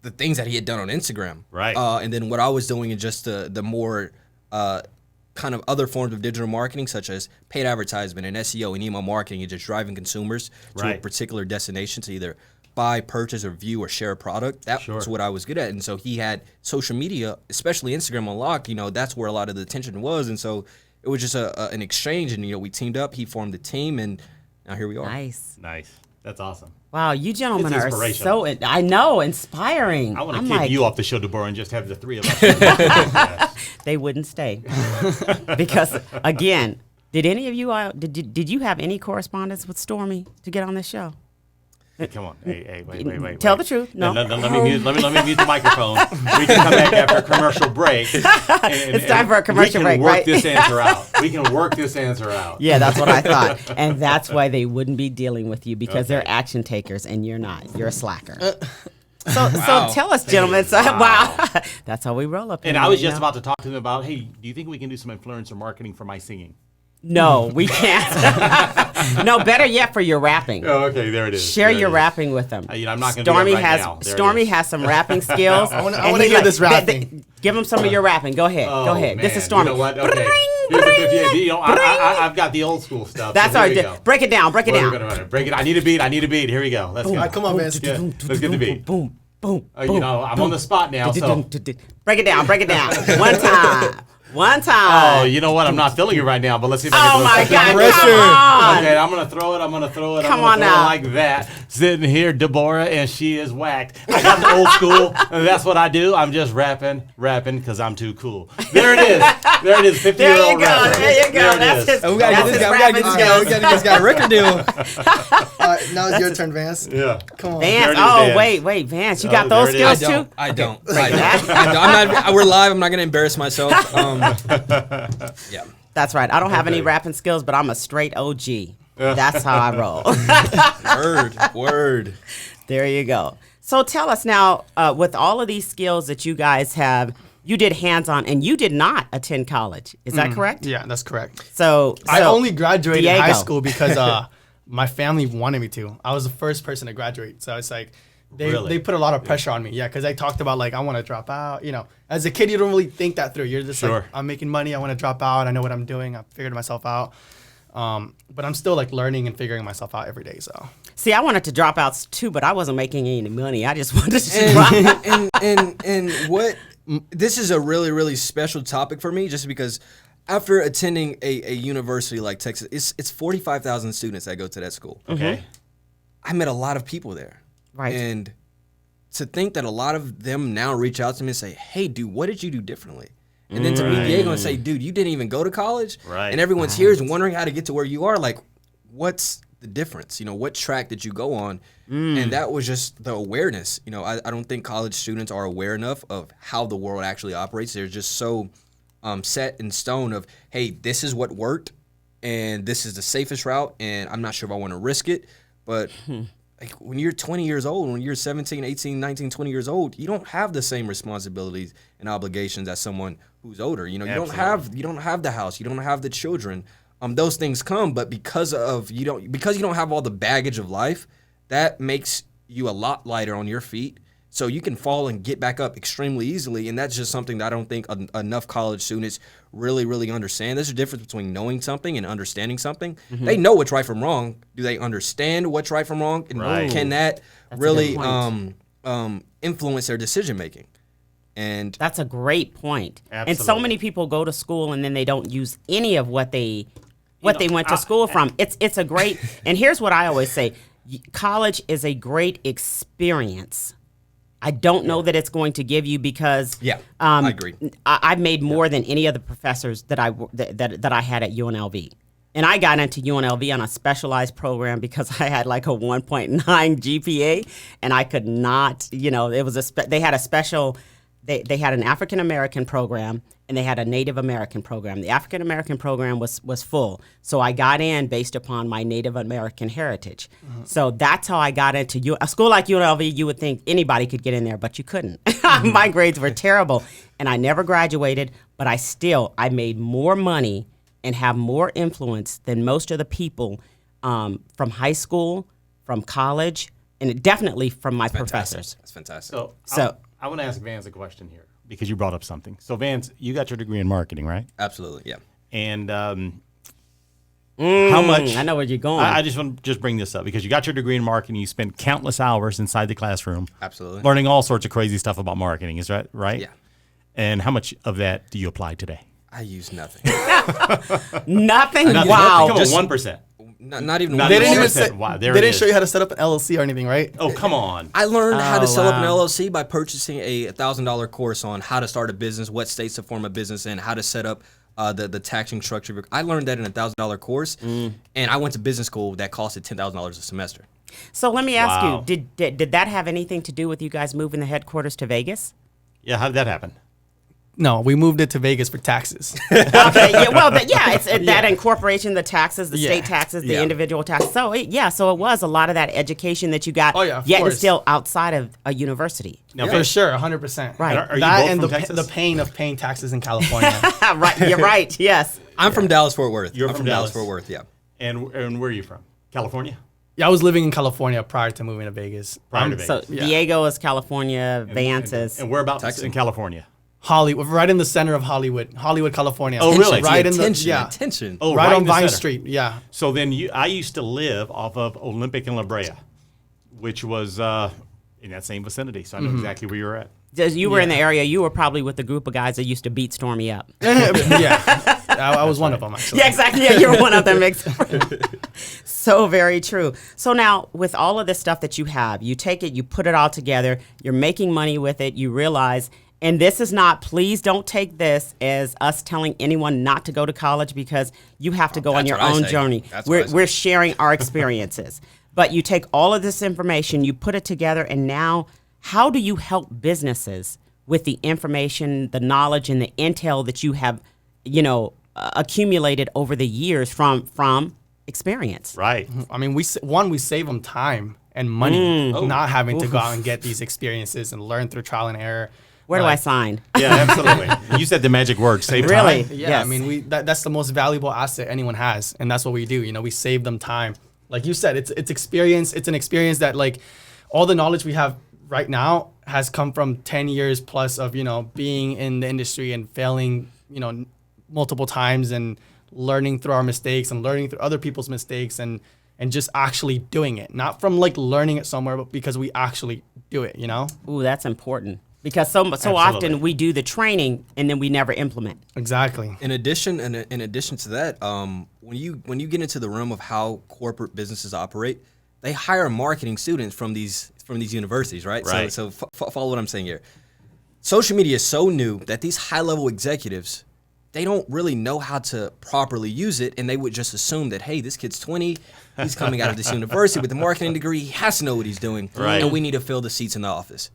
[SPEAKER 3] the things that he had done on Instagram.
[SPEAKER 2] Right.
[SPEAKER 3] And then what I was doing in just the more kind of other forms of digital marketing, such as paid advertisement and SEO and email marketing, and just driving consumers to a particular destination to either buy, purchase, or view, or share a product. That was what I was good at. And so he had social media, especially Instagram, on lock. That's where a lot of the attention was. And so it was just an exchange, and we teamed up. He formed the team, and now here we are.
[SPEAKER 1] Nice.
[SPEAKER 2] That's awesome.
[SPEAKER 1] Wow, you gentlemen
[SPEAKER 2] It's
[SPEAKER 1] are
[SPEAKER 2] inspirational.
[SPEAKER 1] so, I know, inspiring.
[SPEAKER 2] I want to kick you off the show, Deborah, and just have the three of us.
[SPEAKER 1] They wouldn't stay. Because, again, did any of you, did you have any correspondence with Stormie to get on this show?
[SPEAKER 2] Come on. Hey, wait.
[SPEAKER 1] Tell the truth. No.
[SPEAKER 2] Let me mute the microphone. We can come back after a commercial break.
[SPEAKER 1] It's time for a commercial break, right?
[SPEAKER 2] We can work this answer out.
[SPEAKER 1] Yeah, that's what I thought. And that's why they wouldn't be dealing with you, because they're action takers and you're not. You're a slacker. So tell us, gentlemen. Wow. That's how we roll up here.
[SPEAKER 2] And I was just about to talk to them about, hey, do you think we can do some influencer marketing for my singing?
[SPEAKER 1] No, we can't. No, better yet for your rapping.
[SPEAKER 2] Oh, okay, there it is.
[SPEAKER 1] Share
[SPEAKER 2] There it
[SPEAKER 1] your
[SPEAKER 2] is.
[SPEAKER 1] rapping with them.
[SPEAKER 2] I'm not going to do that right now. There it
[SPEAKER 1] Stormie
[SPEAKER 2] is.
[SPEAKER 1] has some rapping skills.
[SPEAKER 4] I wanna
[SPEAKER 1] and
[SPEAKER 4] hear
[SPEAKER 1] he's
[SPEAKER 4] this rapping.
[SPEAKER 1] Give him some of your rapping. Go ahead.
[SPEAKER 2] Oh,
[SPEAKER 1] Go ahead.
[SPEAKER 2] Man.
[SPEAKER 1] This is Stormie.
[SPEAKER 2] You know what? Okay. Here's the 58. You know, I've got the old school stuff.
[SPEAKER 1] That's
[SPEAKER 2] so
[SPEAKER 1] all
[SPEAKER 2] here we
[SPEAKER 1] right.
[SPEAKER 2] go.
[SPEAKER 1] Break it down. Break it
[SPEAKER 2] We're
[SPEAKER 1] down.
[SPEAKER 2] gonna break it. I need a beat. Here we go. Let's go.
[SPEAKER 4] All right, come on, Vance.
[SPEAKER 2] Yeah, let's get the beat.
[SPEAKER 1] Boom, boom,
[SPEAKER 2] You know, I'm on the spot now, so.
[SPEAKER 1] Break it down. Break it down. One time. One time.
[SPEAKER 2] Oh, you know what? I'm not feeling it right now, but let's see if I
[SPEAKER 1] Oh
[SPEAKER 2] can do
[SPEAKER 1] my
[SPEAKER 2] it.
[SPEAKER 1] God!
[SPEAKER 3] Pressure.
[SPEAKER 1] Come on.
[SPEAKER 2] Okay, I'm gonna throw it. I'm gonna throw it.
[SPEAKER 1] Come
[SPEAKER 2] I'm gonna
[SPEAKER 1] on
[SPEAKER 2] throw
[SPEAKER 1] now.
[SPEAKER 2] it like that. Sitting here, Deborah, and she is whacked. I got the old school, and that's what I do. I'm just rapping, because I'm too cool. There it is. 50-year-old
[SPEAKER 1] There you go.
[SPEAKER 2] rapper.
[SPEAKER 1] There you go.
[SPEAKER 2] There it
[SPEAKER 1] That's
[SPEAKER 2] is.
[SPEAKER 1] his.
[SPEAKER 3] We gotta
[SPEAKER 1] That's
[SPEAKER 3] get
[SPEAKER 1] his
[SPEAKER 3] this guy. We gotta
[SPEAKER 1] rapping
[SPEAKER 3] get this guy. We
[SPEAKER 1] skills.
[SPEAKER 3] gotta get this guy a record deal.
[SPEAKER 4] All right, now it's your turn, Vance.
[SPEAKER 2] Yeah.
[SPEAKER 4] Come on.
[SPEAKER 1] Vance.
[SPEAKER 2] There it is,
[SPEAKER 1] Oh,
[SPEAKER 2] Vance.
[SPEAKER 1] wait, Vance. You
[SPEAKER 2] Oh,
[SPEAKER 1] got those
[SPEAKER 2] there it is.
[SPEAKER 1] skills too?
[SPEAKER 3] I don't. I'm not. We're live. I'm not gonna embarrass myself. Yeah.
[SPEAKER 1] That's right. I don't have any
[SPEAKER 2] Okay.
[SPEAKER 1] rapping skills, but I'm a straight OG. That's how I roll.
[SPEAKER 3] Word.
[SPEAKER 1] There you go. So tell us now, with all of these skills that you guys have, you did hands-on, and you did not attend college. Is that correct?
[SPEAKER 4] Yeah, that's correct.
[SPEAKER 1] So
[SPEAKER 4] I only graduated high
[SPEAKER 1] Diego.
[SPEAKER 4] school because my family wanted me to. I was the first person to graduate, so it's like they put a lot of pressure on me. Yeah, because I talked about like I want to drop out. You know, as a kid, you don't really think that through. You're just
[SPEAKER 2] Sure.
[SPEAKER 4] like, I'm making money. I want to drop out. I know what I'm doing. I figured myself out. But I'm still like learning and figuring myself out every day. So
[SPEAKER 1] See, I wanted to drop out too, but I wasn't making any money. I just wanted to drop out.
[SPEAKER 3] And what this is a really, really special topic for me, just because after attending a university like Texas, it's 45,000 students that go to that school.
[SPEAKER 2] Okay.
[SPEAKER 3] I met a lot of people there.
[SPEAKER 1] Right.
[SPEAKER 3] And to think that a lot of them now reach out to me and say, hey, dude, what did you do differently? And then to meet Diego and say, dude, you didn't even go to college?
[SPEAKER 2] Right.
[SPEAKER 3] And everyone's here is wondering how to get to where you are. Like, what's the difference? You know, what track did you go on? And that was just the awareness. You know, I don't think college students are aware enough of how the world actually operates. They're just so set in stone of, hey, this is what worked, and this is the safest route, and I'm not sure if I want to risk it. But like when you're 20 years old, when you're 17, 18, 19, 20 years old, you don't have the same responsibilities and obligations as someone who's older. You know, you don't have the house, you don't have the children. Those things come, but because you don't have all the baggage of life, that makes you a lot lighter on your feet. So you can fall and get back up extremely easily, and that's just something that I don't think enough college students really, really understand. There's a difference between knowing something and understanding something. They know what's right from wrong. Do they understand what's right from wrong? And
[SPEAKER 2] Right.
[SPEAKER 3] can that
[SPEAKER 1] That's a
[SPEAKER 3] really
[SPEAKER 1] good
[SPEAKER 3] influence their decision making? And
[SPEAKER 1] That's a great point. And so
[SPEAKER 2] Absolutely.
[SPEAKER 1] many people go to school and then they don't use any of what they
[SPEAKER 2] know,
[SPEAKER 1] went to school from. It's a great. And here's what I always say: college is a great experience. I don't know that it's going to give you because
[SPEAKER 3] I agree.
[SPEAKER 1] I've made more than any of the professors that I had at UNLV. And I got into UNLV on a specialized program because I had like a 1.9 GPA, and I could not, it was they had a special. They had an African American program and they had a Native American program. The African American program was full, so I got in based upon my Native American heritage. So that's how I got into a school like UNLV. You would think anybody could get in there, but you couldn't. My grades were terrible, and I never graduated. But I made more money and have more influence than most of the people from high school, from college, and definitely from my professors.
[SPEAKER 3] That's fantastic.
[SPEAKER 1] So
[SPEAKER 2] I want to ask Vance a question here because you brought up something. So Vance, you got your degree in marketing, right?
[SPEAKER 3] Absolutely, yeah.
[SPEAKER 2] And how much?
[SPEAKER 1] I know where you're going.
[SPEAKER 2] I just want to bring this up because you got your degree in marketing. You spent countless hours inside the classroom,
[SPEAKER 3] Absolutely.
[SPEAKER 2] learning all sorts of crazy stuff about marketing. Is that right?
[SPEAKER 3] Yeah.
[SPEAKER 2] And how much of that do you apply today?
[SPEAKER 3] I use nothing.
[SPEAKER 1] Nothing. Wow.
[SPEAKER 2] Come on,
[SPEAKER 3] Just-
[SPEAKER 2] 1%.
[SPEAKER 3] Not even.
[SPEAKER 2] Not
[SPEAKER 4] they
[SPEAKER 2] even
[SPEAKER 4] didn't even
[SPEAKER 2] 1%.
[SPEAKER 4] say,
[SPEAKER 2] Wow,
[SPEAKER 4] they
[SPEAKER 2] there it
[SPEAKER 4] didn't
[SPEAKER 2] is.
[SPEAKER 4] show you how to set up an LLC or anything, right?
[SPEAKER 2] Oh, come on.
[SPEAKER 3] I learned how to set up an
[SPEAKER 1] wow.
[SPEAKER 3] LLC by purchasing a $1,000 course on how to start a business, what states to form a business in, how to set up the taxing structure. I learned that in a $1,000 course, and I went to business school that costed $10,000 a semester.
[SPEAKER 1] So let me ask
[SPEAKER 2] Wow.
[SPEAKER 1] you: Did that have anything to do with you guys moving the headquarters to Vegas?
[SPEAKER 2] Yeah, how did that happen?
[SPEAKER 4] No, we moved it to Vegas for taxes.
[SPEAKER 1] Okay. Yeah. Well, it's that incorporation, the taxes, the state taxes, the
[SPEAKER 3] Yeah.
[SPEAKER 1] individual taxes. So so it was a lot of that education that you got.
[SPEAKER 4] Oh, yeah, of
[SPEAKER 1] yet
[SPEAKER 4] course.
[SPEAKER 1] it's still outside of a university.
[SPEAKER 2] Now,
[SPEAKER 4] For sure, 100%.
[SPEAKER 1] Right.
[SPEAKER 2] Are you
[SPEAKER 4] That
[SPEAKER 2] both
[SPEAKER 4] and
[SPEAKER 2] from
[SPEAKER 4] the
[SPEAKER 2] Texas?
[SPEAKER 4] the pain of paying taxes in California.
[SPEAKER 1] Right. You're right. Yes.
[SPEAKER 3] I'm from Dallas Fort Worth.
[SPEAKER 2] You're
[SPEAKER 3] I'm
[SPEAKER 2] from
[SPEAKER 3] Dallas
[SPEAKER 2] Dallas?
[SPEAKER 3] Fort Worth. Yeah.
[SPEAKER 2] And where are you from? California?
[SPEAKER 4] Yeah, I was living in California prior to moving to Vegas.
[SPEAKER 2] Prior to Vegas.
[SPEAKER 1] So
[SPEAKER 4] Yeah.
[SPEAKER 1] Diego is California, Vance is.
[SPEAKER 2] And whereabouts
[SPEAKER 3] Texas.
[SPEAKER 2] in California?
[SPEAKER 4] Hollywood, right in the center of Hollywood, California.
[SPEAKER 2] Oh, really?
[SPEAKER 4] Right in the
[SPEAKER 3] Attention.
[SPEAKER 2] Oh,
[SPEAKER 4] right on
[SPEAKER 2] in the
[SPEAKER 4] Vine
[SPEAKER 2] center.
[SPEAKER 4] Street. Yeah.
[SPEAKER 2] So then I used to live off of Olympic and La Brea, which was in that same vicinity. So I know exactly where you're at.
[SPEAKER 1] As you were in the area, you were probably with the group of guys that used to beat Stormie up.
[SPEAKER 4] Yeah. I was one of them, actually.
[SPEAKER 1] Yeah, exactly. Yeah, you were one of them. So very true. So now, with all of this stuff that you have, you take it, you put it all together, you're making money with it, you realize, and this is not, please don't take this as us telling anyone not to go to college, because you have to go on
[SPEAKER 3] That's
[SPEAKER 1] your
[SPEAKER 3] what I
[SPEAKER 1] own
[SPEAKER 3] say.
[SPEAKER 1] journey.
[SPEAKER 3] That's what I say.
[SPEAKER 1] We're sharing our experiences. But you take all of this information, you put it together, and now, how do you help businesses with the information, the knowledge, and the intel that you have, accumulated over the years from experience?
[SPEAKER 2] Right.
[SPEAKER 4] I mean, we save them time and money, not having to go out and get these experiences and learn through trial and error.
[SPEAKER 1] Where do I sign?
[SPEAKER 2] Yeah, absolutely. You said the magic word, save
[SPEAKER 1] Really?
[SPEAKER 2] time.
[SPEAKER 4] Yeah,
[SPEAKER 1] Yes.
[SPEAKER 4] I mean, that's the most valuable asset anyone has, and that's what we do. We save them time. Like you said, it's experience. It's an experience that, like, all the knowledge we have right now has come from 10 years plus of being in the industry and failing multiple times and learning through our mistakes and learning through other people's mistakes and just actually doing it, not from like learning it somewhere, but because we actually do it.
[SPEAKER 1] Ooh, that's important. Because so often we do the training and then we never implement.
[SPEAKER 4] Exactly.
[SPEAKER 3] In addition to that, when you get into the realm of how corporate businesses operate, they hire marketing students from these universities, right?
[SPEAKER 2] Right.
[SPEAKER 3] So follow what I'm saying here. Social media is so new that these high-level executives, they don't really know how to properly use it, and they would just assume that, hey, this kid's 20, he's coming out of this university with a marketing degree, he has to know what he's doing,
[SPEAKER 2] Right.
[SPEAKER 3] and we need to fill the seats in the office.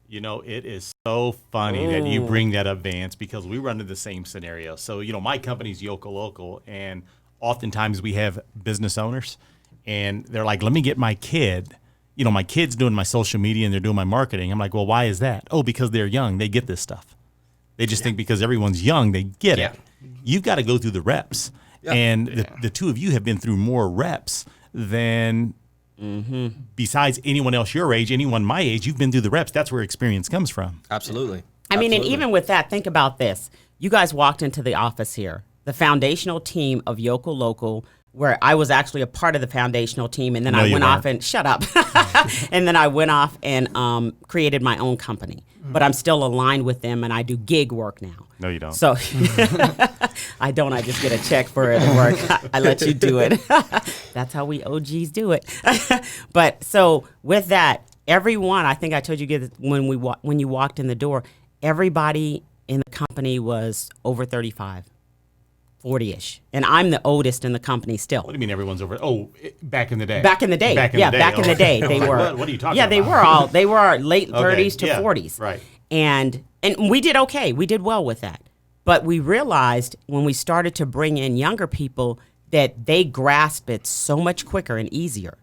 [SPEAKER 2] It is so funny that you bring that up, Vance, because we run into the same scenario. So, my company's Yoco Local, and oftentimes we have business owners, and they're like, let me get my kid. My kid's doing my social media and they're doing my marketing. I'm like, well, why is that? Oh, because they're young. They get this stuff. They just think because everyone's young, they get it. You've got to go through the reps. Yeah. And the two of you have been through more reps than besides anyone else your age, anyone my age. You've been through the reps. That's where experience comes from.
[SPEAKER 3] Absolutely.
[SPEAKER 1] I mean, and
[SPEAKER 3] Absolutely.
[SPEAKER 1] even with that, think about this. You guys walked into the office here, the foundational team of Yoco Local, where I was actually a part of the foundational team, and then I went off and shut up, and then I went off and created my own company. But I'm still aligned with them, and I do gig work now.
[SPEAKER 2] No, you don't.
[SPEAKER 1] So I don't. I just get a check for the work. I let you do it. That's how we OGs do it. But so with that, everyone, I think I told you when you walked in the door, everybody in the company was over 35. 40-ish, and I'm the oldest in the company still.
[SPEAKER 2] What do you mean everyone's over? Oh, back in the day.
[SPEAKER 1] Back in the day,
[SPEAKER 2] Back in
[SPEAKER 1] the day, they were.
[SPEAKER 2] What are you talking about?
[SPEAKER 1] Yeah, they were late 30s to 40s.
[SPEAKER 2] Right.
[SPEAKER 1] And we did okay. We did well with that. But we realized when we started to bring in younger people that they grasp it so much quicker and easier.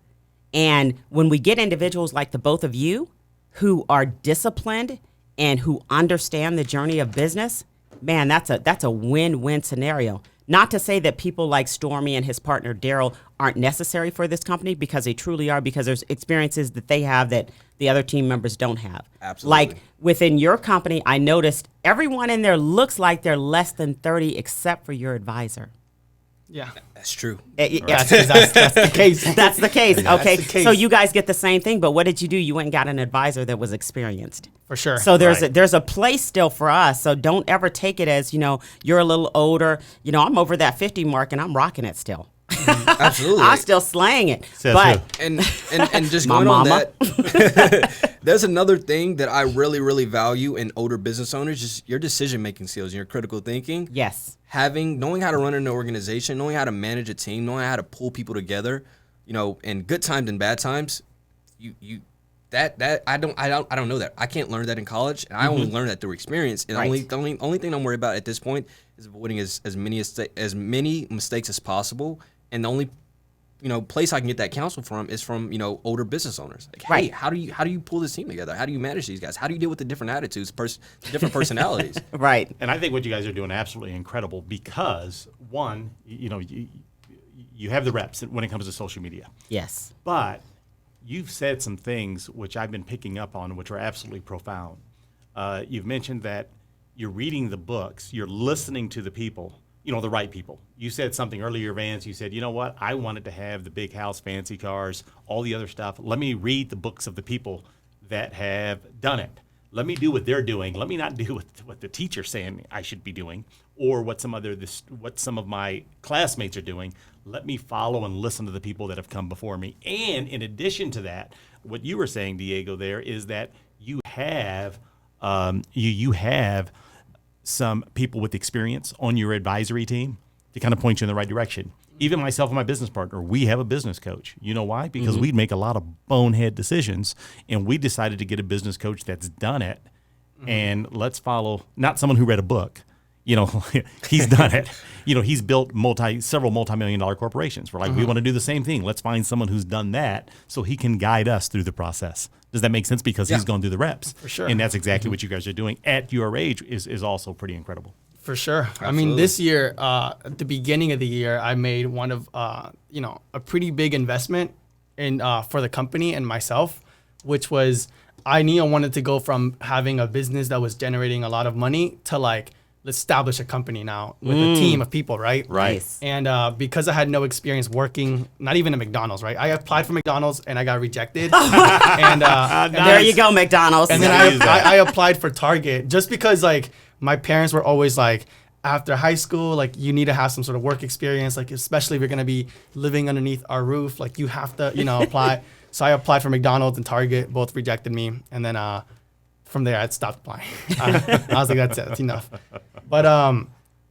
[SPEAKER 1] And when we get individuals like the both of you who are disciplined and who understand the journey of business, man, that's a win-win scenario. Not to say that people like Stormie and his partner Daryl aren't necessary for this company, because they truly are, because there's experiences that they have that the other team members don't have.
[SPEAKER 3] Absolutely.
[SPEAKER 1] Like within your company, I noticed everyone in there looks like they're less than 30 except for your advisor.
[SPEAKER 4] Yeah.
[SPEAKER 3] That's true.
[SPEAKER 4] That's the case.
[SPEAKER 1] That's the case. Okay.
[SPEAKER 4] the case.
[SPEAKER 1] So you guys get the same thing, but what did you do? You went and got an advisor that was experienced.
[SPEAKER 4] For sure.
[SPEAKER 1] So there's
[SPEAKER 2] Right.
[SPEAKER 1] there's a place still for us. So don't ever take it as, you're a little older. I'm over that 50 mark and I'm rocking it still.
[SPEAKER 3] Absolutely.
[SPEAKER 1] I'm still slaying it.
[SPEAKER 2] Says
[SPEAKER 1] but
[SPEAKER 2] who?
[SPEAKER 3] And just
[SPEAKER 1] My
[SPEAKER 3] going on
[SPEAKER 1] mama.
[SPEAKER 3] that, there's another thing that I really, really value in older business owners, just your decision-making skills and your critical thinking.
[SPEAKER 1] yes.
[SPEAKER 3] Knowing how to run an organization, knowing how to manage a team, knowing how to pull people together, in good times and bad times, I don't know that. I can't learn that in college, and I only learned that through experience. And
[SPEAKER 1] Right.
[SPEAKER 3] the only thing I'm worried about at this point is avoiding as many mistakes as possible. And the place I can get that counsel from is from older business owners. Like, hey,
[SPEAKER 1] Right.
[SPEAKER 3] how do you pull this team together? How do you manage these guys? How do you deal with the different attitudes, different personalities?
[SPEAKER 1] Right.
[SPEAKER 2] And I think what you guys are doing absolutely incredible because one, you have the reps when it comes to social media.
[SPEAKER 1] Yes.
[SPEAKER 2] But you've said some things which I've been picking up on, which are absolutely profound. You've mentioned that you're reading the books, you're listening to the people, the right people. You said something earlier, Vance. You said, you know what? I wanted to have the big house, fancy cars, all the other stuff. Let me read the books of the people that have done it. Let me do what they're doing. Let me not do what the teacher's saying I should be doing or what some of my classmates are doing. Let me follow and listen to the people that have come before me. And in addition to that, what you were saying, Diego, there is that you have you have some people with experience on your advisory team to kind of point you in the right direction. Even myself and my business partner, we have a business coach. You know why? Because we'd make a lot of bonehead decisions, and we decided to get a business coach that's done it. And let's follow, not someone who read a book. He's done it. He's built several multi-million-dollar corporations. We're like, we want to do the same thing. Let's find someone who's done that so he can guide us through the process. Does that make sense? Because he's gone through the reps.
[SPEAKER 4] For sure.
[SPEAKER 2] And that's exactly what you guys are doing at your age is also pretty incredible.
[SPEAKER 4] For sure.
[SPEAKER 3] Absolutely.
[SPEAKER 4] I mean, this year, at the beginning of the year, I made one of, a pretty big investment for the company and myself, which was I wanted to go from having a business that was generating a lot of money to let's establish a company now with a team of people, right?
[SPEAKER 2] Right.
[SPEAKER 1] Nice.
[SPEAKER 4] And because I had no experience working, not even at McDonald's, right? I applied for McDonald's and I got rejected. and
[SPEAKER 1] There you go, McDonald's.
[SPEAKER 4] and then I applied for Target just because my parents were always after high school, you need to have some sort of work experience, especially if you're going to be living underneath our roof, you have to, apply. So I applied for McDonald's and Target, both rejected me. And then from there, I'd stopped applying. I was like, that's it, that's enough. But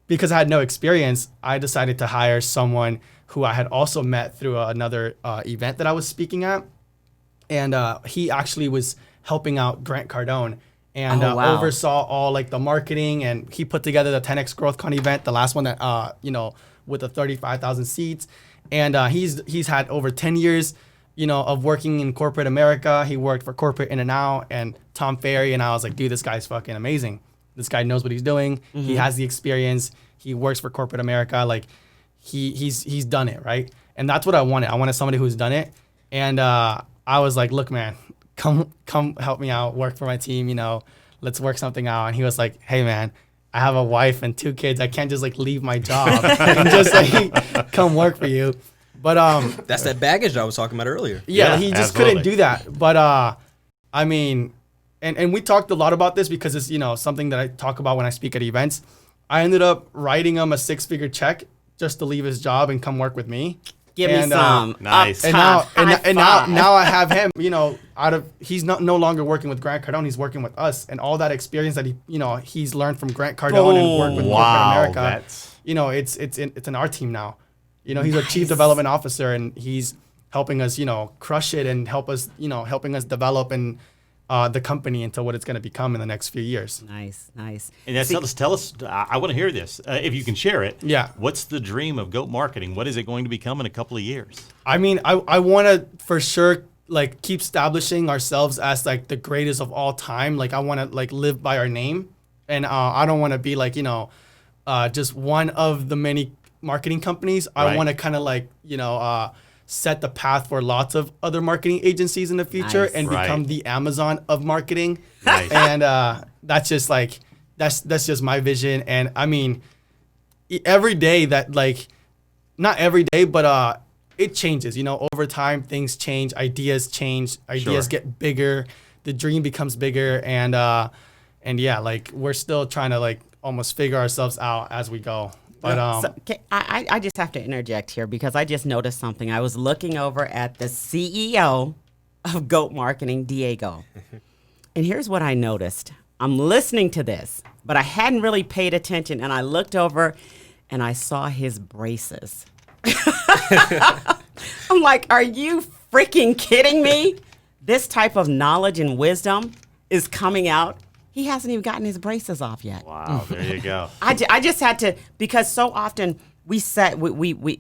[SPEAKER 4] because I had no experience, I decided to hire someone who I had also met through another event that I was speaking at. And he actually was helping out Grant Cardone and
[SPEAKER 1] wow.
[SPEAKER 4] oversaw all the marketing. And he put together the 10X GrowthCon event, the last one that, with the 35,000 seats. And he's had over 10 years, of working in corporate America. He worked for Corporate In-N-Out and Tom Ferry. And I was like, dude, this guy's fucking amazing. This guy knows what he's doing. Mm-hmm. He has the experience. He works for corporate America. He's done it, right? And that's what I wanted. I wanted somebody who's done it. And I was like, look, man, come help me out, work for my team, let's work something out. And he was like, hey, man, I have a wife and 2 kids. I can't just leave my job and just come work for you. But
[SPEAKER 3] that's that baggage I was talking about earlier.
[SPEAKER 4] Yeah, he just couldn't do that. But I mean, and we talked a lot about this because it's something that I talk about when I speak at events. I ended up writing him a 6-figure check just to leave his job and come work with me.
[SPEAKER 1] Give me some.
[SPEAKER 2] Nice.
[SPEAKER 4] And now I have him. He's no longer working with Grant Cardone. He's working with us, and all that experience that he's learned from Grant Cardone and worked with corporate America. It's in our team now. He's a chief development officer, and he's helping us, crush it and helping us develop and the company into what it's going to become in the next few years.
[SPEAKER 1] Nice.
[SPEAKER 2] And tell us, I want to hear this, if you can share it.
[SPEAKER 4] Yeah.
[SPEAKER 2] What's the dream of GOAT Marketing? What is it going to become in a couple of years?
[SPEAKER 4] I mean, I want to for sure keep establishing ourselves as the greatest of all time. I want to live by our name, and I don't want to be just one of the many marketing companies. I want to kind of set the path for lots of other marketing agencies in the future.
[SPEAKER 1] Nice.
[SPEAKER 4] And become the Amazon of marketing.
[SPEAKER 2] Nice.
[SPEAKER 4] And that's just that's just my vision. And I mean, every day that not every day, but it changes. Over time things change, ideas get bigger, the dream becomes bigger, and yeah, we're still trying to almost figure ourselves out as we go. But
[SPEAKER 1] I just have to interject here because I just noticed something. I was looking over at the CEO of GOAT Marketing, Diego. And here's what I noticed. I'm listening to this, but I hadn't really paid attention. And I looked over and I saw his braces. I'm like, are you freaking kidding me? This type of knowledge and wisdom is coming out. He hasn't even gotten his braces off yet.
[SPEAKER 2] Wow, there you go.
[SPEAKER 1] I just had to, because so often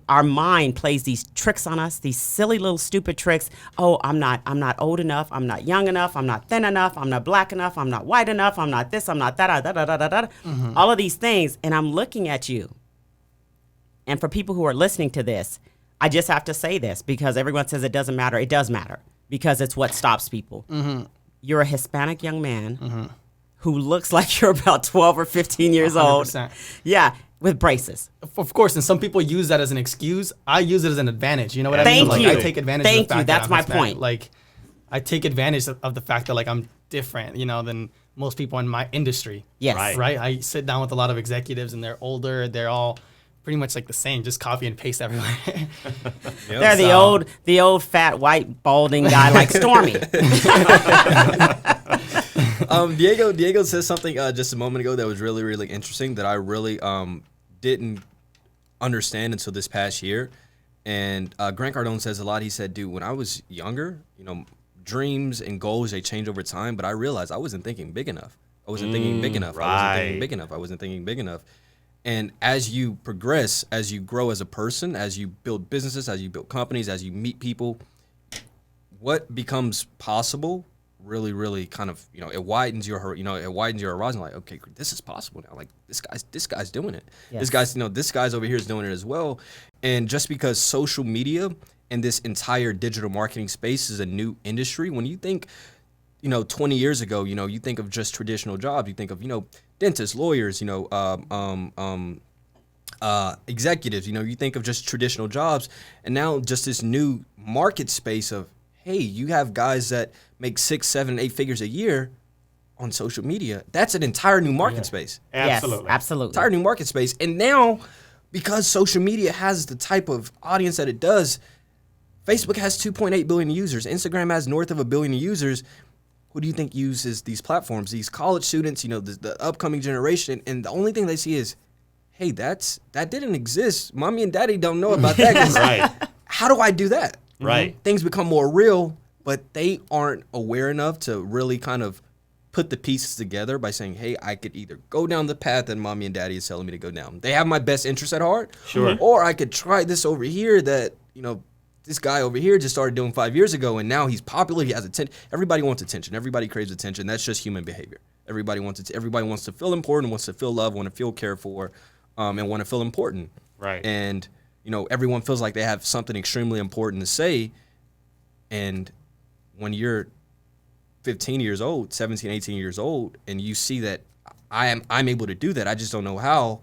[SPEAKER 1] our mind plays these tricks on us, these silly little stupid tricks. Oh, I'm not old enough. I'm not young enough. I'm not thin enough. I'm not black enough. I'm not white enough. I'm not this. I'm not that. All of these things, and I'm looking at you. And for people who are listening to this, I just have to say this because everyone says it doesn't matter. It does matter because it's what stops people. You're a Hispanic young man who looks like you're about 12 or 15 years
[SPEAKER 4] 100%.
[SPEAKER 1] old. Yeah. With braces.
[SPEAKER 4] Of course, and some people use that as an excuse. I use it as an advantage. You know what I mean?
[SPEAKER 1] Thank you.
[SPEAKER 4] I take advantage of the fact
[SPEAKER 1] That's
[SPEAKER 4] that
[SPEAKER 1] my
[SPEAKER 4] I'm Hispanic.
[SPEAKER 1] point.
[SPEAKER 4] Like, I take advantage of the fact that like I'm different, than most people in my industry.
[SPEAKER 1] Yes.
[SPEAKER 4] Right? I sit down with a lot of executives and they're older. They're all pretty much like the same, just copy and paste everywhere.
[SPEAKER 1] They're the old fat white balding guy like Stormie.
[SPEAKER 3] Diego said something just a moment ago that was really, really interesting that I really didn't understand until this past year. And Grant Cardone says a lot. He said, dude, when I was younger, dreams and goals, they change over time. But I realized I wasn't thinking big enough. I wasn't thinking big enough. I wasn't thinking big enough. And as you progress, as you grow as a person, as you build businesses, as you build companies, as you meet people, what becomes possible really, really kind of, it widens your horizon. Like, okay, this is possible now. Like this guy's doing it. Yes. This guy's over here is doing it as well. And just because social media and this entire digital marketing space is a new industry, when you think, 20 years ago, you think of just traditional jobs. You think of, dentists, lawyers, executives, you think of just traditional jobs. And now just this new market space of, hey, you have guys that make 6, 7, 8 figures a year on social media. That's an entire new market space.
[SPEAKER 2] Absolutely.
[SPEAKER 1] Yes, absolutely.
[SPEAKER 3] Entire new market space. And now, because social media has the type of audience that it does, Facebook has 2.8 billion users. Instagram has north of 1 billion users. Who do you think uses these platforms? These college students, the upcoming generation. And the only thing they see is, hey, that didn't exist. Mommy and daddy don't know about that.
[SPEAKER 2] Right.
[SPEAKER 3] How do I do that?
[SPEAKER 2] Right.
[SPEAKER 3] Things become more real, but they aren't aware enough to really kind of put the pieces together by saying, hey, I could either go down the path that mommy and daddy is telling me to go down. They have my best interest at heart.
[SPEAKER 2] Sure.
[SPEAKER 3] Or I could try this over here that, this guy over here just started doing 5 years ago, and now he's popular. He has attention. Everybody wants attention. Everybody craves attention. That's just human behavior. Everybody wants it. Everybody wants to feel important, wants to feel loved, want to feel cared for, and want to feel important.
[SPEAKER 2] Right.
[SPEAKER 3] And everyone feels like they have something extremely important to say. And when you're 15 years old, 17, 18 years old, and you see that I'm able to do that, I just don't know how,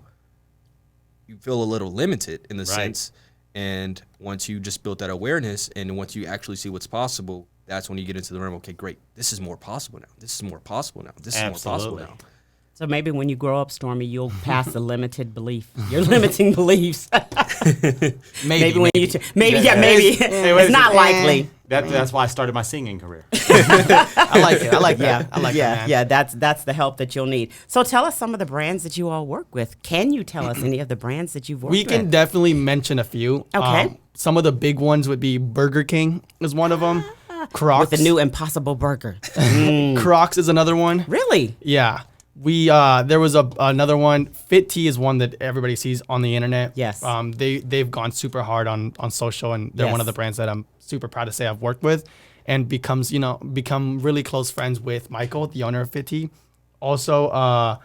[SPEAKER 3] you feel a little limited in the sense. And once you just built that awareness and once you actually see what's possible, that's when you get into the realm, okay, great, this is more possible now. This is more possible now. This is more possible now.
[SPEAKER 1] So maybe when you grow up, Stormie, you'll pass the limited belief. Your limiting beliefs. maybe when you maybe. It's not likely.
[SPEAKER 2] That's why I started my singing career.
[SPEAKER 4] I like it. I like that. I like that.
[SPEAKER 1] Yeah, that's the help that you'll need. So tell us some of the brands that you all work with. Can you tell us any of the brands that you've worked with?
[SPEAKER 4] We can definitely mention a few.
[SPEAKER 1] Okay.
[SPEAKER 4] Some of the big ones would be Burger King is one of them. Crocs.
[SPEAKER 1] With the new Impossible Burger.
[SPEAKER 4] Crocs is another one.
[SPEAKER 1] Really?
[SPEAKER 4] Yeah. There was another one. Fit Tea is one that everybody sees on the internet.
[SPEAKER 1] Yes.
[SPEAKER 4] They've gone super hard on social, and they're one of the brands that I'm super proud to say I've worked with, and become really close friends with Michael, the owner of Fit Tea. Also,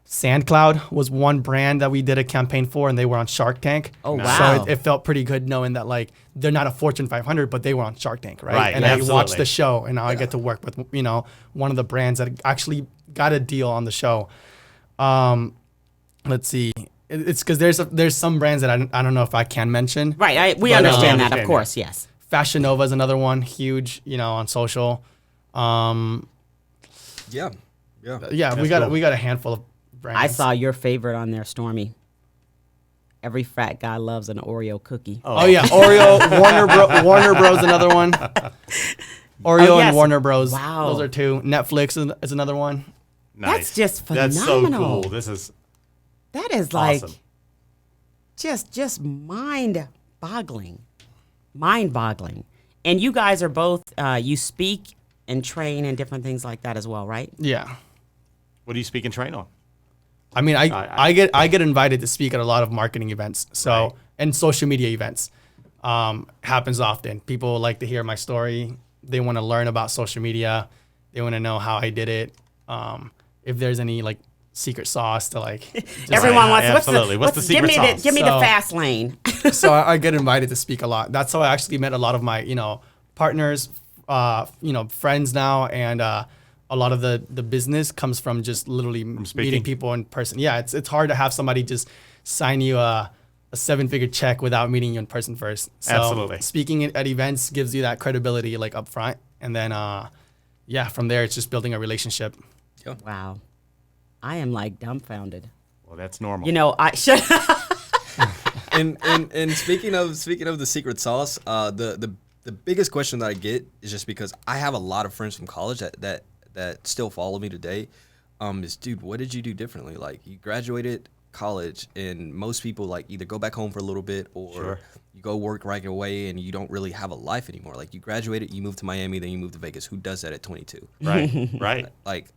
[SPEAKER 4] SandCloud was one brand that we did a campaign for, and they were on Shark Tank.
[SPEAKER 1] Oh, wow.
[SPEAKER 4] So it felt pretty good knowing that, like, they're not a Fortune 500, but they were on Shark Tank, right?
[SPEAKER 2] Right,
[SPEAKER 4] and
[SPEAKER 2] absolutely.
[SPEAKER 4] I watched the show, and now I get to work with, one of the brands that actually got a deal on the show. Let's see. It's because there's some brands that I don't know if I can mention.
[SPEAKER 1] Right, we understand that, of course, yes.
[SPEAKER 4] Fashion Nova is another one, huge, on social.
[SPEAKER 3] Yeah.
[SPEAKER 4] We got a handful of brands.
[SPEAKER 1] I saw your favorite on there, Stormie. Every fat guy loves an Oreo cookie.
[SPEAKER 4] Oh yeah, Oreo, Warner Bros. Another one. Oreo and Warner Bros.
[SPEAKER 1] Wow,
[SPEAKER 4] those are two. Netflix is another one.
[SPEAKER 2] Nice.
[SPEAKER 1] That's just phenomenal.
[SPEAKER 2] That's so cool.
[SPEAKER 1] That is like
[SPEAKER 2] awesome.
[SPEAKER 1] just mind-boggling. And you guys are both you speak and train and different things like that as well, right?
[SPEAKER 4] Yeah.
[SPEAKER 2] What do you speak and train on?
[SPEAKER 4] I mean, I get invited to speak at a lot of marketing events, so and social media events. Happens often. People like to hear my story. They want to learn about social media. They want to know how I did it. If there's any like secret sauce to like.
[SPEAKER 1] Everyone wants.
[SPEAKER 2] Absolutely. What's the secret sauce?
[SPEAKER 1] Give me the fast lane.
[SPEAKER 4] So I get invited to speak a lot. That's how I actually met a lot of my partners, friends now, and a lot of the business comes from just literally meeting people in person. Yeah, it's hard to have somebody just sign you a 7-figure check without meeting you in person first. So
[SPEAKER 2] Absolutely.
[SPEAKER 4] Speaking at events gives you that credibility like up front, and then from there it's just building a relationship.
[SPEAKER 3] Yep.
[SPEAKER 1] Wow, I am like dumbfounded.
[SPEAKER 2] Well, that's normal.
[SPEAKER 1] I should.
[SPEAKER 3] And speaking of the secret sauce, the biggest question that I get is just because I have a lot of friends from college that still follow me today. Is, dude, what did you do differently? Like, you graduated college, and most people like either go back home for a little bit or you go work right away, and you don't really have a life anymore. Like, you graduated, you moved to Miami, then you moved to Vegas. Who does that at 22?
[SPEAKER 2] Right.
[SPEAKER 3] Like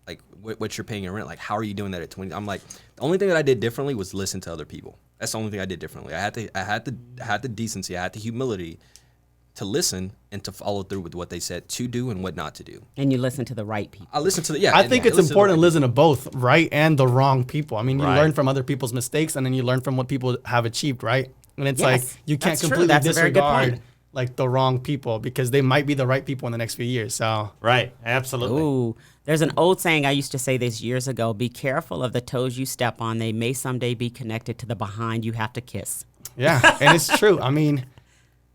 [SPEAKER 3] what you're paying your rent. Like, how are you doing that at 20? I'm like, the only thing that I did differently was listen to other people. That's the only thing I did differently. I had the decency, I had the humility to listen and to follow through with what they said to do and what not to do.
[SPEAKER 1] And you listen to the right people.
[SPEAKER 3] I listened to
[SPEAKER 4] I think it's important to listen to both right and the wrong people. I mean, you learn from other people's mistakes, and then you learn from what people have achieved, right? And it's like you can't completely disregard like the wrong people because they might be the right people in the next few years. So
[SPEAKER 2] right, absolutely.
[SPEAKER 1] Ooh, there's an old saying I used to say this years ago: "Be careful of the toes you step on; they may someday be connected to the behind you have to kiss."
[SPEAKER 4] Yeah, and it's true. I mean,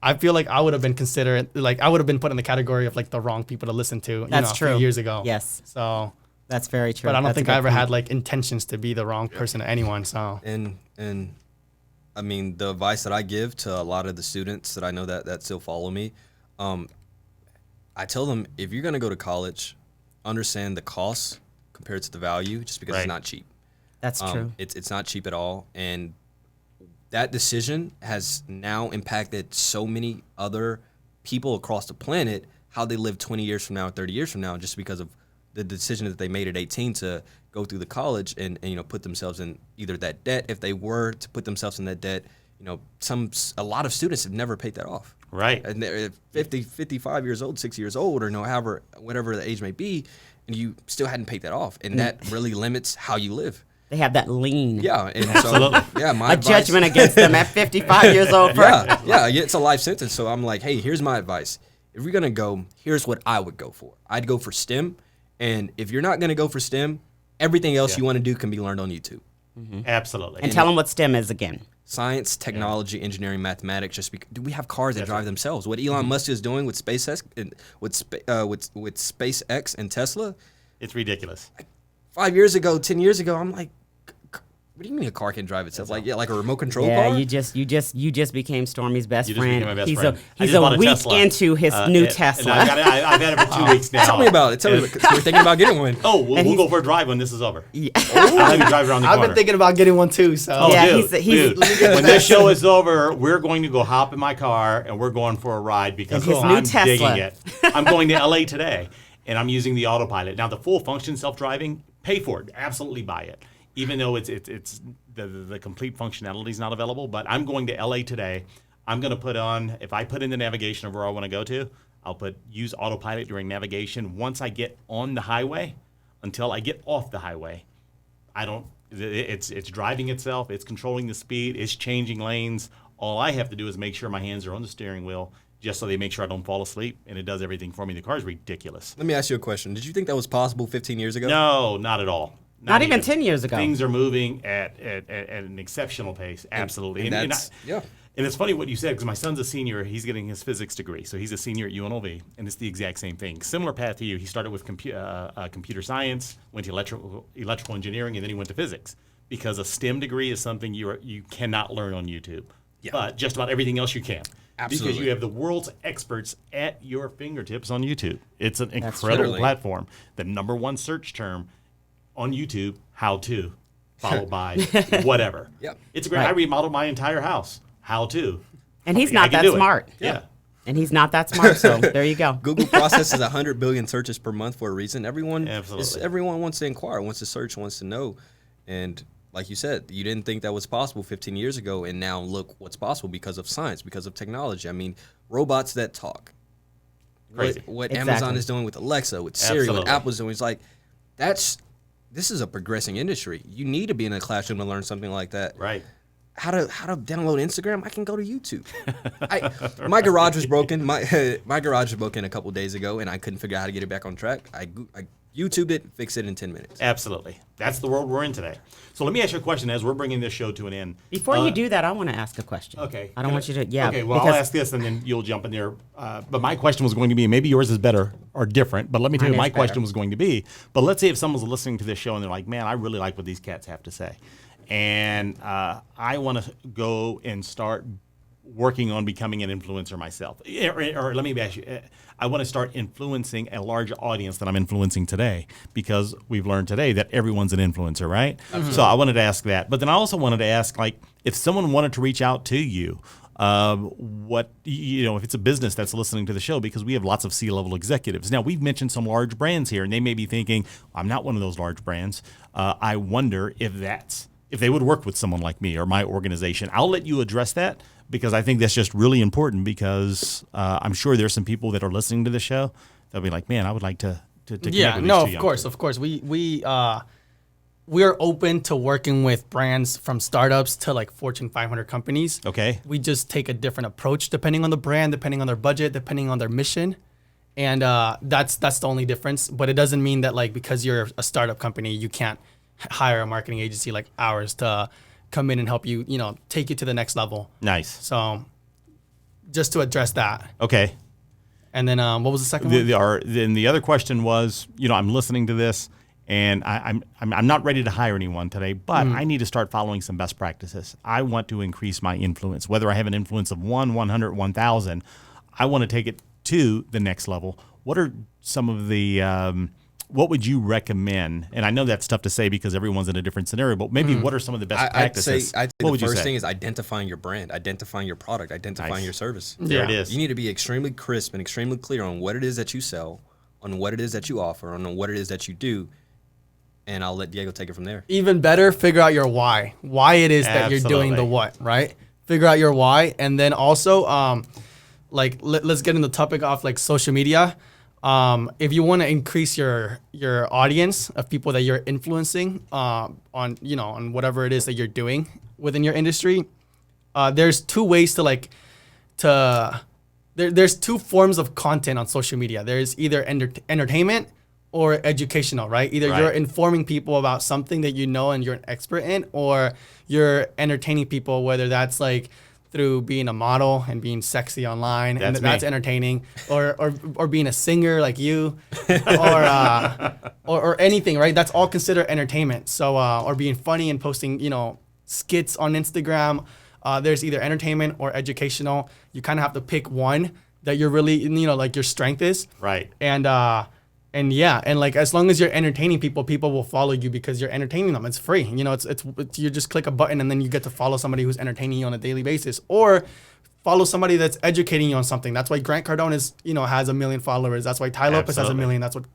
[SPEAKER 4] I feel like I would have been considered, like I would have been put in the category of like the wrong people to listen to.
[SPEAKER 1] That's
[SPEAKER 4] a
[SPEAKER 1] true.
[SPEAKER 4] few years ago.
[SPEAKER 1] Yes.
[SPEAKER 4] So
[SPEAKER 1] that's very true.
[SPEAKER 4] But I don't
[SPEAKER 1] That's
[SPEAKER 4] think
[SPEAKER 1] a
[SPEAKER 4] I
[SPEAKER 1] good
[SPEAKER 4] ever
[SPEAKER 1] point.
[SPEAKER 4] had like intentions to be the wrong person to anyone. So
[SPEAKER 3] And I mean, the advice that I give to a lot of the students that I know that still follow me, I tell them, if you're going to go to college, understand the cost compared to the value, just because it's not cheap.
[SPEAKER 1] That's true.
[SPEAKER 3] It's not cheap at all. And that decision has now impacted so many other people across the planet, how they live 20 years from now, 30 years from now, just because of the decision that they made at 18 to go through the college and put themselves in either that debt. If they were to put themselves in that debt, a lot of students have never paid that off.
[SPEAKER 2] Right.
[SPEAKER 3] And they're 50, 55 years old, 60 years old, or whatever the age may be, and you still hadn't paid that off. And that really limits how you live.
[SPEAKER 1] They have that lean.
[SPEAKER 3] Yeah, and
[SPEAKER 2] Absolutely.
[SPEAKER 3] so my advice,
[SPEAKER 1] judgment against them at 55 years old.
[SPEAKER 3] yeah, it's a life sentence. So I'm like, hey, here's my advice. If you're gonna go, here's what I would go for. I'd go for STEM, and if you're not gonna go for STEM, everything else you want to do can be learned on YouTube.
[SPEAKER 2] Mm-hmm. Absolutely.
[SPEAKER 1] And tell them what STEM is again.
[SPEAKER 3] Science, technology, engineering, mathematics. Do we have cars that drive themselves? What Elon Musk is doing with SpaceX and with SpaceX and Tesla,
[SPEAKER 2] it's ridiculous.
[SPEAKER 3] 5 years ago, 10 years ago, I'm like, what do you mean a car can drive itself? Like a remote control car?
[SPEAKER 1] Yeah, you just became Stormie's best
[SPEAKER 2] You just
[SPEAKER 1] friend.
[SPEAKER 2] became my best friend.
[SPEAKER 1] He's
[SPEAKER 2] just bought
[SPEAKER 1] a week
[SPEAKER 2] Tesla.
[SPEAKER 1] into his new Tesla.
[SPEAKER 2] I've had it for 2 weeks now.
[SPEAKER 3] Tell me about it. Tell me about it. 'Cause we're thinking about getting one.
[SPEAKER 2] Oh, we'll go for a drive when this is over. I'll have you drive around the
[SPEAKER 4] I've
[SPEAKER 2] corner.
[SPEAKER 4] been thinking about getting one too. So
[SPEAKER 2] Oh,
[SPEAKER 1] Yeah,
[SPEAKER 2] dude,
[SPEAKER 1] he's-
[SPEAKER 2] when this show is over, we're going to go hop in my car and we're going for a ride because
[SPEAKER 1] In his new
[SPEAKER 2] I'm
[SPEAKER 1] Tesla.
[SPEAKER 2] digging it. I'm going to LA today and I'm using the autopilot. Now, the full function self-driving, pay for it. Absolutely buy it. Even though it's the complete functionality is not available, but I'm going to LA today. I'm going to put on, if I put in the navigation of where I want to go to, I'll put use autopilot during navigation. Once I get on the highway, until I get off the highway, it's driving itself, it's controlling the speed, it's changing lanes. All I have to do is make sure my hands are on the steering wheel, just so they make sure I don't fall asleep, and it does everything for me. The car is ridiculous.
[SPEAKER 3] Let me ask you a question. Did you think that was possible 15 years ago?
[SPEAKER 2] No, not at all.
[SPEAKER 1] Not even 10 years ago.
[SPEAKER 2] Things are moving at an exceptional pace. Absolutely. And it's funny what you said, because my son's a senior. He's getting his physics degree. So he's a senior at UNLV, and it's the exact same thing. Similar path to you. He started with computer science, went to electrical engineering, and then he went to physics. Because a STEM degree is something you cannot learn on YouTube. Yeah. But just about everything else you can.
[SPEAKER 3] Absolutely.
[SPEAKER 2] Because you have the world's experts at your fingertips on YouTube. It's an incredible platform. The number one search term on YouTube, how to, followed by whatever.
[SPEAKER 3] Yep.
[SPEAKER 2] It's great. Right. I remodeled my entire house. How to.
[SPEAKER 1] And he's not that smart.
[SPEAKER 2] Yeah.
[SPEAKER 1] And he's not that smart, so there you go.
[SPEAKER 3] Google processes 100 billion searches per month for a reason. Everyone
[SPEAKER 2] Absolutely.
[SPEAKER 3] everyone wants to inquire, wants to search, wants to know. And like you said, you didn't think that was possible 15 years ago, and now look what's possible because of science, because of technology. I mean, robots that talk.
[SPEAKER 2] Crazy.
[SPEAKER 3] What
[SPEAKER 1] Exactly.
[SPEAKER 3] Amazon is doing with Alexa, with Siri,
[SPEAKER 2] Absolutely.
[SPEAKER 3] what Apple's doing, it's like, this is a progressing industry. You need to be in a classroom to learn something like that.
[SPEAKER 2] Right.
[SPEAKER 3] How to download Instagram? I can go to YouTube. My garage was broken. My garage was broken a couple days ago, and I couldn't figure out how to get it back on track. I YouTubed it, fixed it in 10 minutes.
[SPEAKER 2] Absolutely. That's the world we're in today. So let me ask you a question as we're bringing this show to an end.
[SPEAKER 1] Before you do that, I want to ask a question.
[SPEAKER 2] Okay.
[SPEAKER 1] I don't want you to. Yeah.
[SPEAKER 2] Okay. Well, I'll ask this, and then you'll jump in there. But my question was going to be, maybe yours is better or different. But let me tell you,
[SPEAKER 1] Mine
[SPEAKER 2] my
[SPEAKER 1] is
[SPEAKER 2] question
[SPEAKER 1] better.
[SPEAKER 2] was going to be. But let's say if someone's listening to this show and they're like, "Man, I really like what these cats have to say," and I want to go and start working on becoming an influencer myself. Or let me ask you, I want to start influencing a large audience that I'm influencing today, because we've learned today that everyone's an influencer, right? So I wanted to ask that. But then I also wanted to ask, like, if someone wanted to reach out to you, what, if it's a business that's listening to the show, because we have lots of C-level executives. Now, we've mentioned some large brands here, and they may be thinking, I'm not one of those large brands. I wonder if they would work with someone like me or my organization. I'll let you address that, because I think that's just really important, because I'm sure there's some people that are listening to the show that'll be like, man, I would like to connect with these two young people.
[SPEAKER 4] Of course. We're open to working with brands from startups to like Fortune 500 companies.
[SPEAKER 2] Okay.
[SPEAKER 4] We just take a different approach depending on the brand, depending on their budget, depending on their mission. And that's the only difference. But it doesn't mean that, like, because you're a startup company, you can't hire a marketing agency like ours to come in and help you, take you to the next level.
[SPEAKER 2] Nice.
[SPEAKER 4] So just to address that.
[SPEAKER 2] Okay.
[SPEAKER 4] And then what was the second one?
[SPEAKER 2] Then the other question was, I'm listening to this, and I'm not ready to hire anyone today, but I need to start following some best practices. I want to increase my influence, whether I have an influence of 100, 1,000. I want to take it to the next level. What are some of the what would you recommend? And I know that's tough to say because everyone's in a different scenario, but maybe what are some of the best practices?
[SPEAKER 3] I'd say
[SPEAKER 2] what
[SPEAKER 3] the
[SPEAKER 2] would
[SPEAKER 3] first
[SPEAKER 2] you say?
[SPEAKER 3] thing is identifying your brand, identifying your product, identifying
[SPEAKER 2] Nice.
[SPEAKER 3] your service.
[SPEAKER 2] There it is.
[SPEAKER 3] You need to be extremely crisp and extremely clear on what it is that you sell, on what it is that you offer, on what it is that you do. And I'll let Diego take it from there.
[SPEAKER 4] Even better, figure out your why it is that you're doing the
[SPEAKER 2] Absolutely.
[SPEAKER 4] what, right? Figure out your why. And then also, let's get in the topic of like social media. If you want to increase your audience of people that you're influencing on whatever it is that you're doing within your industry, there's two ways there's two forms of content on social media. There's either entertainment or educational, right? Either you're informing people about something that you know and you're an expert in, or you're entertaining people, whether that's like through being a model and being sexy online, and that's entertaining, or being a singer like you, or anything, right? That's all considered entertainment. So or being funny and posting, skits on Instagram. There's either entertainment or educational. You kind of have to pick one that you're really, like your strength is.
[SPEAKER 2] Right.
[SPEAKER 4] And like as long as you're entertaining people, people will follow you because you're entertaining them. It's free. It's you just click a button and then you get to follow somebody who's entertaining you on a daily basis, or follow somebody that's educating you on something. That's why Grant Cardone has 1 million followers. That's why Ty Lopez has 1 million. That's what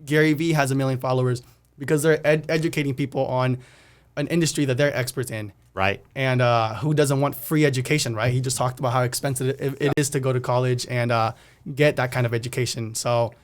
[SPEAKER 4] Gary Vee has 1 million followers, because they're educating people on an industry that they're experts in.
[SPEAKER 2] Right.
[SPEAKER 4] And who doesn't want free education, right? He just talked about how expensive it is to go to college and get that kind of education. So.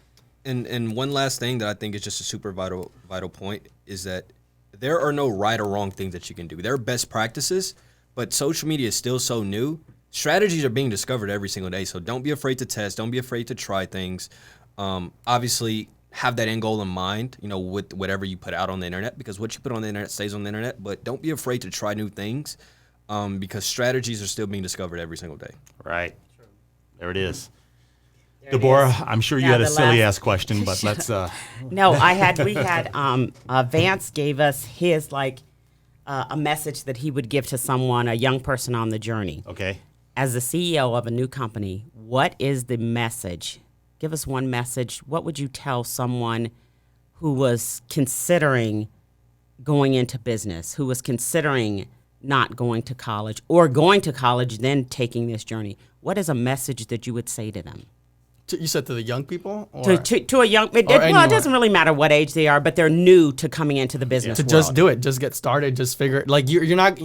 [SPEAKER 3] And one last thing that I think is just a super vital point is that there are no right or wrong things that you can do. There are best practices, but social media is still so new. Strategies are being discovered every single day, so don't be afraid to test. Don't be afraid to try things. Obviously, have that end goal in mind, with whatever you put out on the internet, because what you put on the internet stays on the internet. But don't be afraid to try new things, because strategies are still being discovered every single day.
[SPEAKER 2] Right. There it is. Deborah, I'm sure you had a silly ass question, but let's.
[SPEAKER 1] No, we had Vance gave us his a message that he would give to someone, a young person on the journey.
[SPEAKER 2] Okay.
[SPEAKER 1] As the CEO of a new company, what is the message? Give us one message. What would you tell someone who was considering going into business, who was considering not going to college, or going to college then taking this journey? What is a message that you would say to them?
[SPEAKER 4] You said to the young people? Or
[SPEAKER 1] To a young, it doesn't really matter what age they are, but they're new to coming into the business
[SPEAKER 4] to
[SPEAKER 1] world.
[SPEAKER 4] just do it, just get started, just figure it. Like you're not.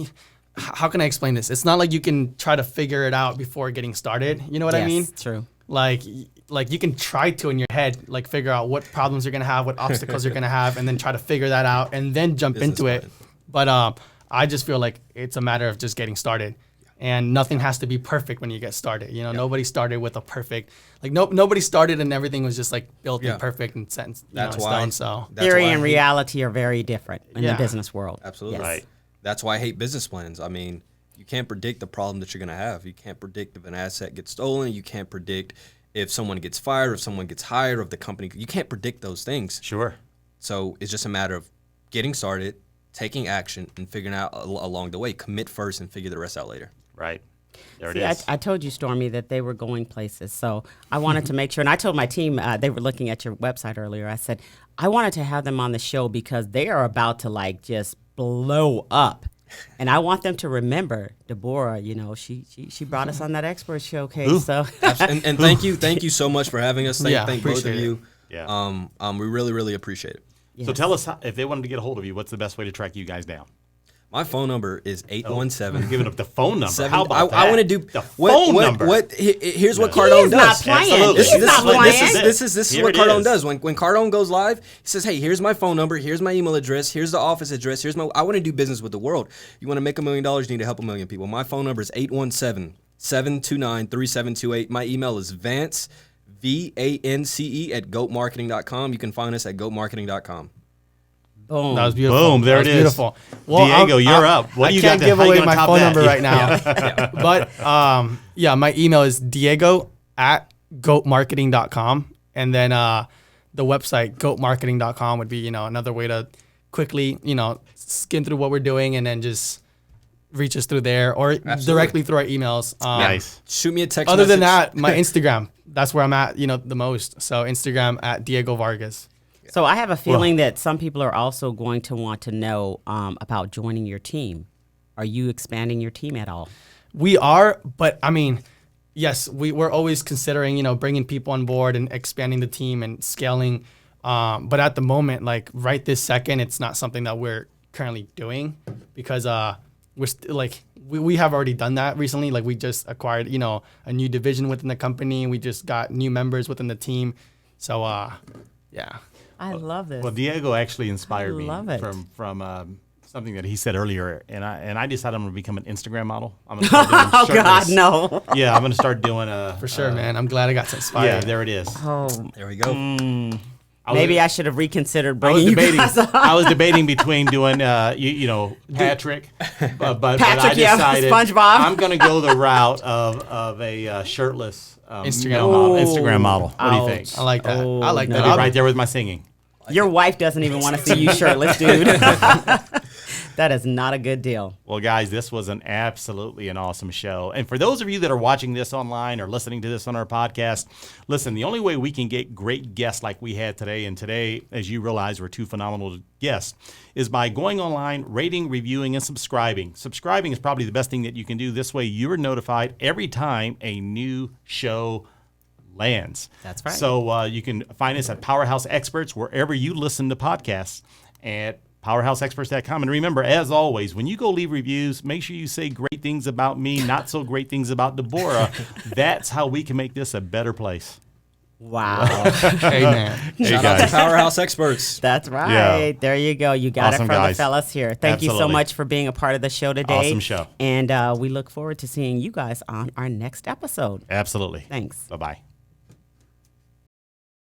[SPEAKER 4] How can I explain this? It's not like you can try to figure it out before getting started. You know what I mean?
[SPEAKER 1] Yes, true.
[SPEAKER 4] Like you can try to in your head, like figure out what problems you're gonna have, what obstacles you're gonna have, and then try to figure that out, and then jump into it. But I just feel like it's a matter of just getting started. And nothing has to be perfect when you get started. You know, nobody started with a perfect, like nobody started and everything was just like built and perfect and set in stone. So
[SPEAKER 1] theory and reality are very different in the business world.
[SPEAKER 3] Absolutely.
[SPEAKER 1] Yes.
[SPEAKER 2] Right.
[SPEAKER 3] That's why I hate business plans. I mean, you can't predict the problem that you're going to have. You can't predict if an asset gets stolen. You can't predict if someone gets fired, or if someone gets hired, or if the company, you can't predict those things.
[SPEAKER 2] Sure.
[SPEAKER 3] So it's just a matter of getting started, taking action, and figuring out along the way. Commit first and figure the rest out later.
[SPEAKER 2] Right. There it is.
[SPEAKER 1] I told you, Stormie, that they were going places. So I wanted to make sure, and I told my team, they were looking at your website earlier. I said, I wanted to have them on the show because they are about to like just blow up. And I want them to remember Deborah, you know, she brought us on that expert showcase.
[SPEAKER 2] Ooh.
[SPEAKER 1] So
[SPEAKER 3] And thank you so much for having us. Thank both of you.
[SPEAKER 2] Yeah.
[SPEAKER 3] We really, really appreciate it.
[SPEAKER 1] yes.
[SPEAKER 2] So tell us, if they wanted to get a hold of you, what's the best way to track you guys down?
[SPEAKER 3] My phone number is 817.
[SPEAKER 2] You're giving up the phone number. How about that?
[SPEAKER 3] I want to do
[SPEAKER 2] the phone number.
[SPEAKER 3] Here's what
[SPEAKER 1] He
[SPEAKER 3] Cardone
[SPEAKER 1] is not
[SPEAKER 3] does.
[SPEAKER 1] playing.
[SPEAKER 2] Absolutely.
[SPEAKER 1] He's not playing.
[SPEAKER 3] This is
[SPEAKER 2] Here
[SPEAKER 3] what
[SPEAKER 2] it
[SPEAKER 3] Cardone
[SPEAKER 2] is.
[SPEAKER 3] does. When Cardone goes live, he says, "Hey, here's my phone number. Here's my email address. Here's the office address. I want to do business with the world. You want to make $1 million? You need to help 1 million people. My phone number is 817-729-3728. My email is Vance, VANCE @goatmarketing.com. You can find us at goatmarketing.com.
[SPEAKER 1] Boom.
[SPEAKER 4] that was beautiful.
[SPEAKER 2] Boom, there
[SPEAKER 4] That
[SPEAKER 2] it
[SPEAKER 4] was
[SPEAKER 2] is.
[SPEAKER 4] beautiful. Well,
[SPEAKER 2] Diego, you're up. What
[SPEAKER 4] I
[SPEAKER 2] do you
[SPEAKER 4] can't
[SPEAKER 2] got
[SPEAKER 4] give
[SPEAKER 2] how you
[SPEAKER 4] away
[SPEAKER 2] gonna
[SPEAKER 4] my
[SPEAKER 2] top
[SPEAKER 4] phone
[SPEAKER 2] that?
[SPEAKER 4] number right now. But my email is Diego@goatmarketing.com, and then the website goatmarketing.com would be another way to quickly skim through what we're doing and then just reach us through there or directly through our emails.
[SPEAKER 2] Nice.
[SPEAKER 3] Shoot me a text
[SPEAKER 4] Other than
[SPEAKER 3] message.
[SPEAKER 4] that, my Instagram, that's where I'm at, the most. So Instagram @Diego Vargas.
[SPEAKER 1] So I have a feeling that some people are also going to want to know about joining your team. Are you expanding your team at all?
[SPEAKER 4] We are, but I mean, yes, we're always considering, bringing people on board and expanding the team and scaling. But at the moment, like right this second, it's not something that we're currently doing because we're like we have already done that recently. Like we just acquired, a new division within the company. We just got new members within the team. So yeah.
[SPEAKER 1] I love this.
[SPEAKER 2] Well, Diego actually inspired me
[SPEAKER 1] love it.
[SPEAKER 2] from something that he said earlier, and I decided I'm going to become an Instagram model. I'm gonna start doing
[SPEAKER 1] Oh God,
[SPEAKER 2] shirtless.
[SPEAKER 1] no.
[SPEAKER 2] Yeah, I'm going to start doing
[SPEAKER 4] For sure, man. I'm glad I got inspired.
[SPEAKER 2] Yeah, there it is.
[SPEAKER 1] Oh,
[SPEAKER 3] There we go.
[SPEAKER 1] maybe I should have reconsidered
[SPEAKER 2] I was
[SPEAKER 1] bringing you
[SPEAKER 2] debating.
[SPEAKER 1] guys on.
[SPEAKER 2] I was debating between doing, Patrick, but I
[SPEAKER 1] Patrick, yeah,
[SPEAKER 2] decided
[SPEAKER 1] SpongeBob.
[SPEAKER 2] I'm going to go the route of a shirtless
[SPEAKER 4] Instagram
[SPEAKER 2] model.
[SPEAKER 4] model.
[SPEAKER 2] Instagram model. What do you think?
[SPEAKER 4] I like that.
[SPEAKER 1] Oh,
[SPEAKER 4] I like
[SPEAKER 1] no.
[SPEAKER 4] that.
[SPEAKER 2] I'll
[SPEAKER 4] I'll
[SPEAKER 2] be right there with my singing.
[SPEAKER 1] Your wife doesn't even want to see you shirtless, dude. That is not a good deal.
[SPEAKER 2] Well, guys, this was absolutely an awesome show. And for those of you that are watching this online or listening to this on our podcast, listen, the only way we can get great guests like we had today, and today, as you realize, we're two phenomenal guests, is by going online, rating, reviewing, and subscribing. Subscribing is probably the best thing that you can do. This way, you're notified every time a new show lands.
[SPEAKER 1] That's right.
[SPEAKER 2] So you can find us at Powerhouse Experts wherever you listen to podcasts at powerhouseexperts.com. And remember, as always, when you go leave reviews, make sure you say great things about me, not so great things about Deborah. That's how we can make this a better place.
[SPEAKER 1] Wow.
[SPEAKER 4] Amen.
[SPEAKER 3] Shout out to Powerhouse Experts.
[SPEAKER 1] That's right.
[SPEAKER 2] Yeah.
[SPEAKER 1] There you go. You got
[SPEAKER 2] Awesome,
[SPEAKER 1] it from
[SPEAKER 2] guys.
[SPEAKER 1] the fellas here. Thank you so
[SPEAKER 2] Absolutely.
[SPEAKER 1] much for being a part of the show today.
[SPEAKER 2] Awesome show.
[SPEAKER 1] And we look forward to seeing you guys on our next episode.
[SPEAKER 2] Absolutely.
[SPEAKER 1] Thanks.
[SPEAKER 2] Bye-bye.